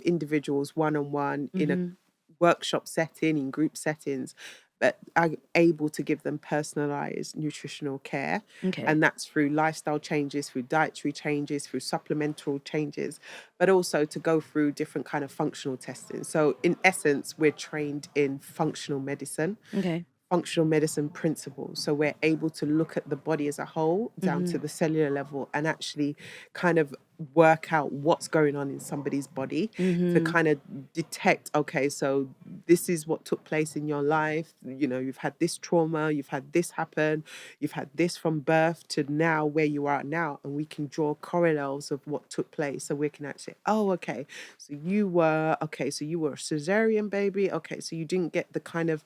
individuals one-on-one in a workshop setting, in group settings, but I'm able to give them personalized nutritional care. Okay. And that's through lifestyle changes, through dietary changes, through supplemental changes, but also to go through different kind of functional testing. So in essence, we're trained in functional medicine. Okay. Functional medicine principles. So we're able to look at the body as a whole, down to the cellular level, and actually kind of work out what's going on in somebody's body to kind of detect, okay, so this is what took place in your life. You've had this trauma, you've had this happen, you've had this from birth to now where you are now, and we can draw correlates of what took place. So we can actually, oh, okay, so you were a cesarean baby. Okay, so you didn't get the kind of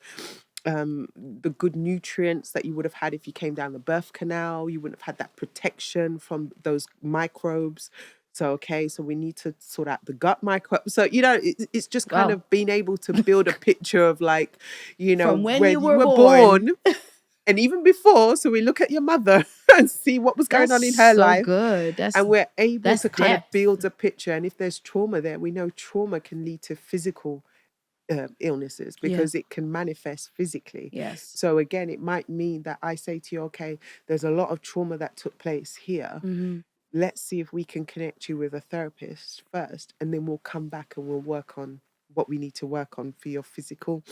the good nutrients that you would have had if you came down the birth canal. You wouldn't have had that protection from those microbes. So, okay, so we need to sort out the gut microbe. So, it's just kind Wow. of being able to build a picture of like, From when when you you were were born. born and even before. So we look at your mother and see what was going That's on in her so life. good. And we're able That's to kind of depth. build a picture. And if there's trauma there, we know trauma can lead to physical illnesses Yeah. because it can manifest physically. Yes. So again, it might mean that I say to you, okay, there's a lot of trauma that took place here. Mm-hmm. Let's see if we can connect you with a therapist first, and then we'll come back and we'll work on what we need to work on for your physical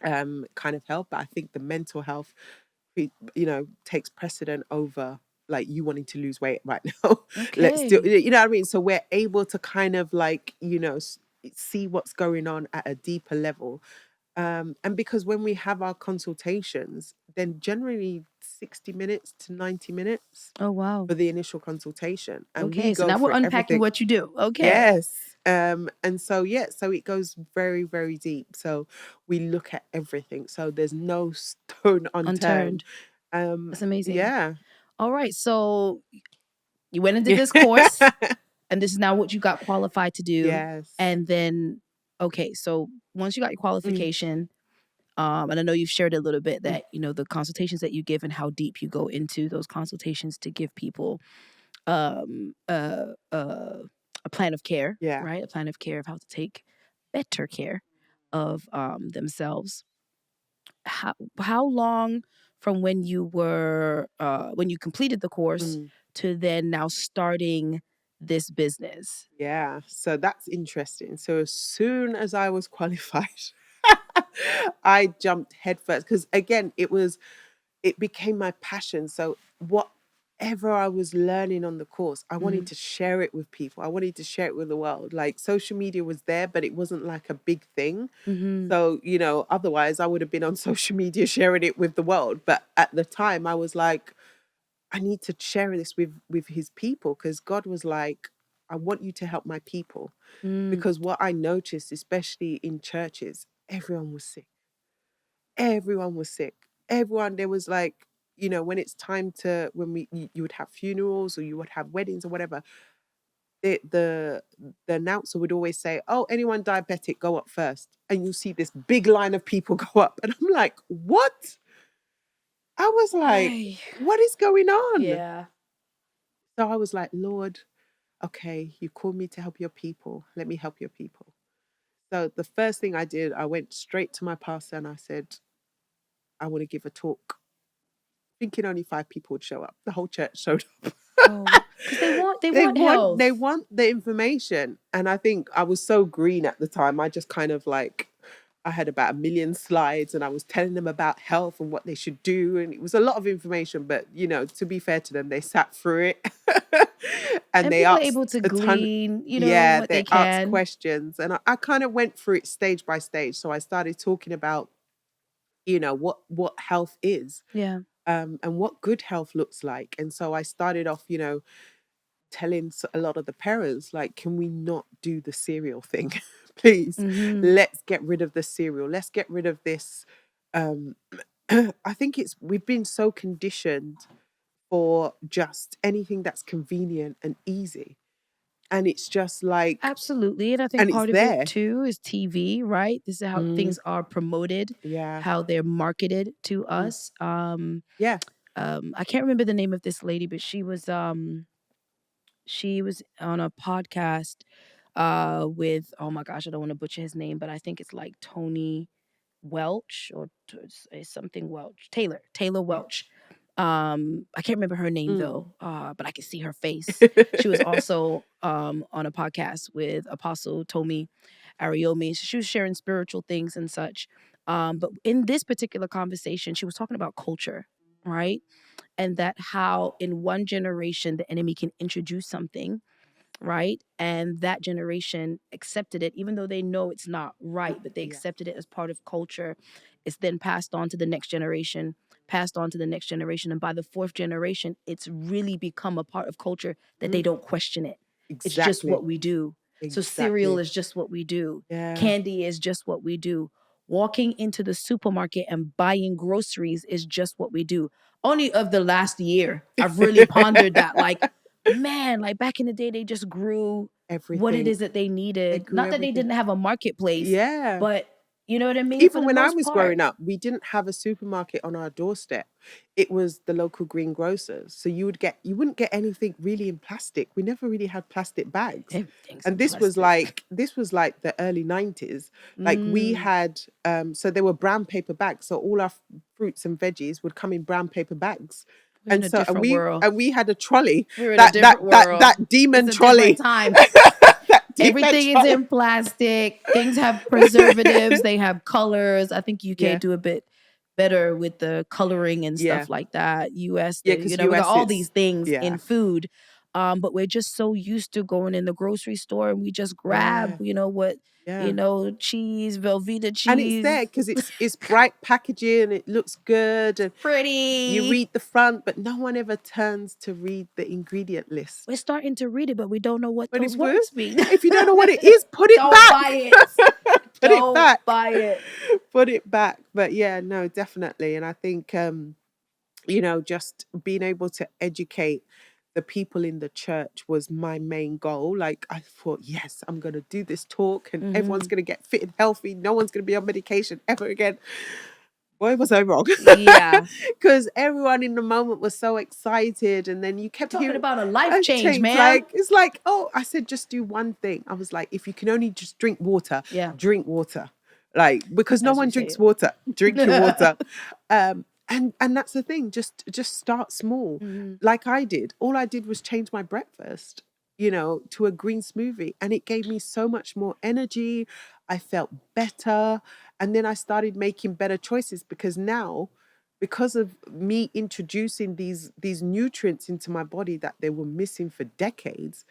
kind of health. But I think the mental health, takes precedent over like you wanting to lose weight right now. Let's do, Okay. you know what I mean? So we're able to kind of like, see what's going on at a deeper level. And because when we have our consultations, then generally 60 minutes to 90 minutes Oh, wow. for the initial consultation. And we Okay. So go now we're through unpacking everything. what you do. Okay. Yes. And so, yeah, so it goes very, very deep. So we look at everything. So there's no stone unturned. Unturned. That's amazing. Yeah. All right. So you went into Yeah. this course, and this is now what you got qualified to do. Yes. And then, okay, so once you got your Mm, qualification, and I know you've shared a little bit mm, that, the consultations that you give and how deep you go into those consultations to give people um, uh, uh, a plan of care, yeah. right? A plan of care of how to take better care of themselves. How long from when you were when you completed the course Mm, to then now starting this business? yeah. So that's interesting. So as soon as I was qualified, I jumped headfirst because again, it became my passion. So whatever I was learning on the course, I wanted Hmm. to share it with people. I wanted to share it with the world. Like social media was there, but it wasn't like a big thing. Hmm. So, otherwise I would have been on social media sharing it with the world. But at the time I was like, I need to share this with his people because God was like, I want you to help my people. Mm. Because what I noticed, especially in churches, everyone was sick. Everyone was sick. Everyone, there was like, when it's time to, when you would have funerals or you would have weddings or whatever, the announcer would always say, "Oh, anyone diabetic, go up first." And you see this big line of people go up. And I'm like, what? I was like, Ay. what is going on? Yeah. So I was like, Lord, okay, you called me to help your people. Let me help your people. So the first thing I did, I went straight to my pastor and I said, I want to give a talk. Thinking only 5 people would show up. The whole church showed up. Oh, because they they want want they health. want the information. And I think I was so green at the time. I just kind of like I had about 1 million slides and I was telling them about health and what they should do. And it was a lot of information, but to be fair to them, they sat through it and And they people are asked able to a ton. glean, Yeah, what they they asked can. questions. And I kind of went through it stage by stage. So I started talking about, what health is, Yeah. and what good health looks like. And so I started off, telling a lot of the parents, like, can we not do the cereal thing? Please, Mm-hmm. let's get rid of the cereal. Let's get rid of this. Um, I think we've been so conditioned for just anything that's convenient and easy. And it's just like, Absolutely. And I think and it's part of it there. too is TV, right? This is how Mm, things are promoted, yeah. how they're marketed to Mm, us. yeah. I can't remember the name of this lady, but she was on a podcast with, oh my gosh, I don't want to butcher his name, but I think it's like Tony Welch or it's something Welch. Taylor Yeah. Welch. I can't remember her name Mm. though, but I can see her face. She was also on a podcast with Apostle Tomi Ariomi. She was sharing spiritual things and such. But in this particular conversation, she was talking about culture, right? And that how in one generation the enemy can introduce something right? And that generation accepted it, even though they know it's not right, but they Yes. accepted it as part of culture. It's then passed on to the next generation, passed on to the next generation. And by the fourth generation, it's really become a part of culture that they don't question it. It's just Exactly. what we do. So cereal Exactly. is just what we do. Yeah. Candy is just what we do. Walking into the supermarket and buying groceries is just what we do. Only of the last year, I've really pondered that. Like, man, like back in the day, they just grew what it Everything. is that they They needed. grew Not that they everything. didn't have a marketplace, Yeah. but you know what I mean? For Even the when I most was part. growing up, we didn't have a supermarket on our doorstep. It was the local greengrocers. So you wouldn't get anything really in plastic. We never really had plastic bags. Everything's And in plastic. this was like the early 90s. Like we Mm, had so there were brown paper bags. So all our fruits and veggies would come in brown paper bags. we're in a different world. And we had a trolley, We're in a different world. that demon It's a different trolley. time. That demon Everything is trolley. in plastic. Things have preservatives. They have colors. I think UK Yeah. do a bit better with the coloring and Yeah. stuff like that. US, Yeah, you because know, we got US all it's these things yeah. in food. But we're just so used to going in the grocery store and we just grab, Yeah. you know, what, Yeah. cheese, Velveeta And it's cheese. there because it's bright packaging, it looks good, and you Pretty. read the front, but no one ever turns to read the ingredient list. We're starting to read it, but we don't know what But those it's good. words mean. If you don't know what it is, put it Don't back. buy it. Put it Don't back. buy it. Put it back. But yeah, no, definitely. And I think just being able to educate the people in the church was my main goal. Like I thought, yes, I'm going to do this talk and everyone's going to get fit and healthy. No one's going to be on medication ever again. Boy, was I wrong. Yeah. Because everyone in the moment was so excited. And then you kept Talking hearing about a life change, man. Like, it's like, oh, I said, just do one thing. I was like, if you can only just drink water, Yeah. drink water. Like, because no As one you say drinks it. water. Drink your water. And that's the thing. Just start small. Like I did. All I did was change my breakfast, to a green smoothie. And it gave me so much more energy. I felt better. And then I started making better choices because now, because of me introducing these nutrients into my body that they were missing for decades,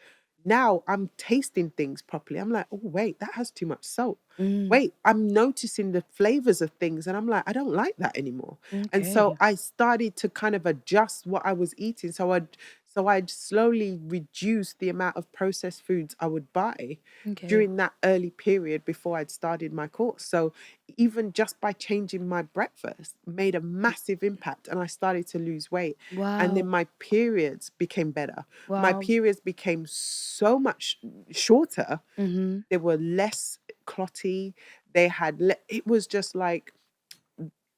now I'm tasting things properly. I'm like, oh wait, that has too much salt. Wait, I'm noticing the flavors of things and I'm like, I don't like that anymore. And so Okay. I started to kind of adjust what I was eating. So I'd slowly reduce the amount of processed foods I would buy Okay. during that early period before I'd started my course. So even just by changing my breakfast made a massive impact and I started to lose weight. Wow. And then my periods became better. Wow. My periods became so much shorter. Mm-hmm. They were less clotty. They had, it was just like,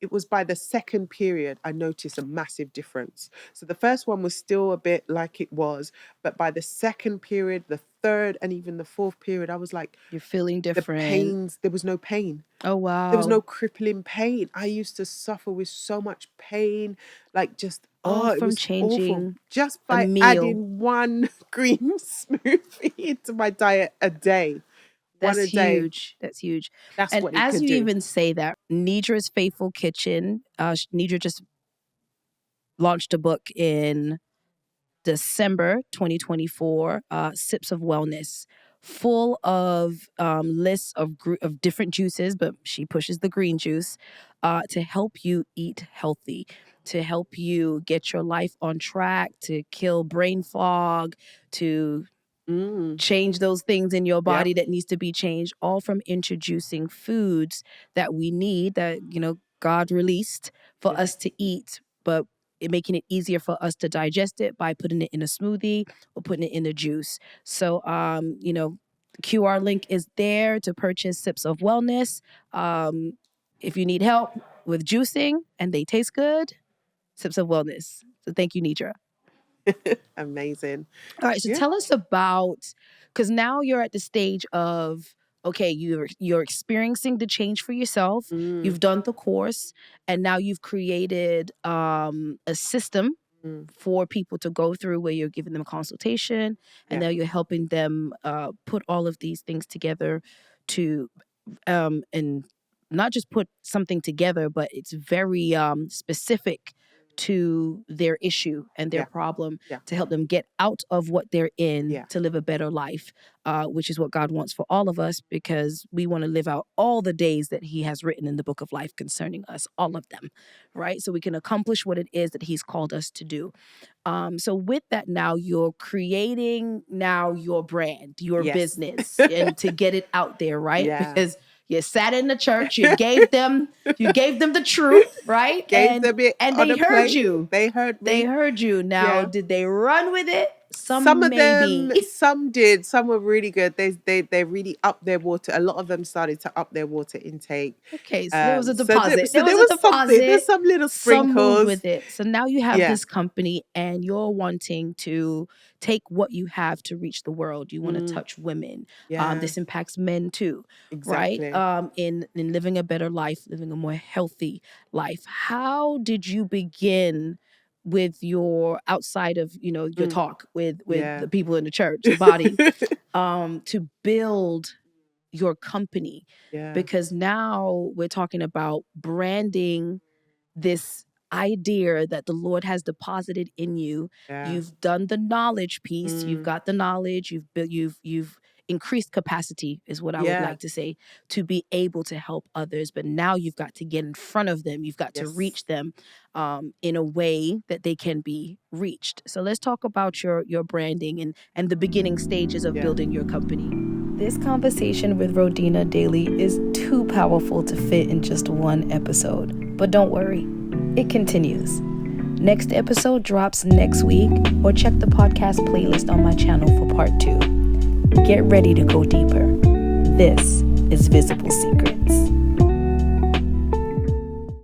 it was by the second period I noticed a massive difference. So the first one was still a bit like it was, but by the second period, the third, and even the fourth period, I was like, You're feeling the different. pains, there was no pain. Oh, wow. There was no crippling pain. I used to suffer with so much pain, like just, All it from was awful. changing Just a by meal. adding one green smoothie into my diet a day. That's One a day. huge. That's huge. That's And what it as could you do. even say that, Nedra's Faithful Kitchen, Nedra just launched a book in December 2024, Sips of Wellness, full of lists of different juices, but she pushes the green juice to help you eat healthy, to help you get your life on track, to kill brain fog, to change those things in your body that needs to be changed, all from introducing foods that we need, that God released for us to eat, but making it easier for us to digest it by putting it in a smoothie or putting it in a juice. So the QR link is there to purchase Sips of Wellness. If you need help with juicing and they taste good, Sips of Wellness. So thank you, Nedra. Amazing. All right, so tell us about, because now you're at the stage of, okay, you're experiencing the change for yourself. You've done the course, and now you've created a system for people to go through where you're giving them a consultation, and now you're helping them put all of these things together to and not just put something together, but it's very specific to their issue and their Yeah. problem, Yeah. to help them get out of what they're in, Yeah. to live a better life, which is what God wants for all of us, because we want to live out all the days that he has written in the book of life concerning us, all of them, right? So we can accomplish what it is that he's called us to do. So with that, now you're creating now your brand, your Yes. business, and to get it out there, right? Yeah. Because you sat in the church, you gave them the truth, right? Gave them it and on they a heard plate. you. They heard me. They heard you. Now, Yeah. did they run with it? Some of maybe. them, some did. Some were really good. They really upped their water. A lot of them started to up their water intake. Okay, so there was a So deposit. there was something. There's some little Some moved sprinkles. with it. So now you have Yeah. this company, and you're wanting to take what you have to reach the world. You want to touch women. Yeah. This impacts men too, Exactly. right? In living a better life, living a more healthy life. How did you begin with your outside of your talk with Yeah. the people in the church, the body, to build your company? Yeah. Because now we're talking about branding this idea that the Lord has deposited in you. Yeah. You've done the knowledge piece. You've got the knowledge. You've built. You've increased capacity, is what I would like to say, to be able to help others. But now you've got to get in front of them. You've got to reach them in a way that they can be reached. So let's talk about your branding and the beginning stages of building your company. This conversation with Rodina Daley is too powerful to fit in just one episode. But don't worry, it continues. Next episode drops next week, or check the podcast playlist on my channel for part 2. Get ready to go deeper. This is Visible Secret.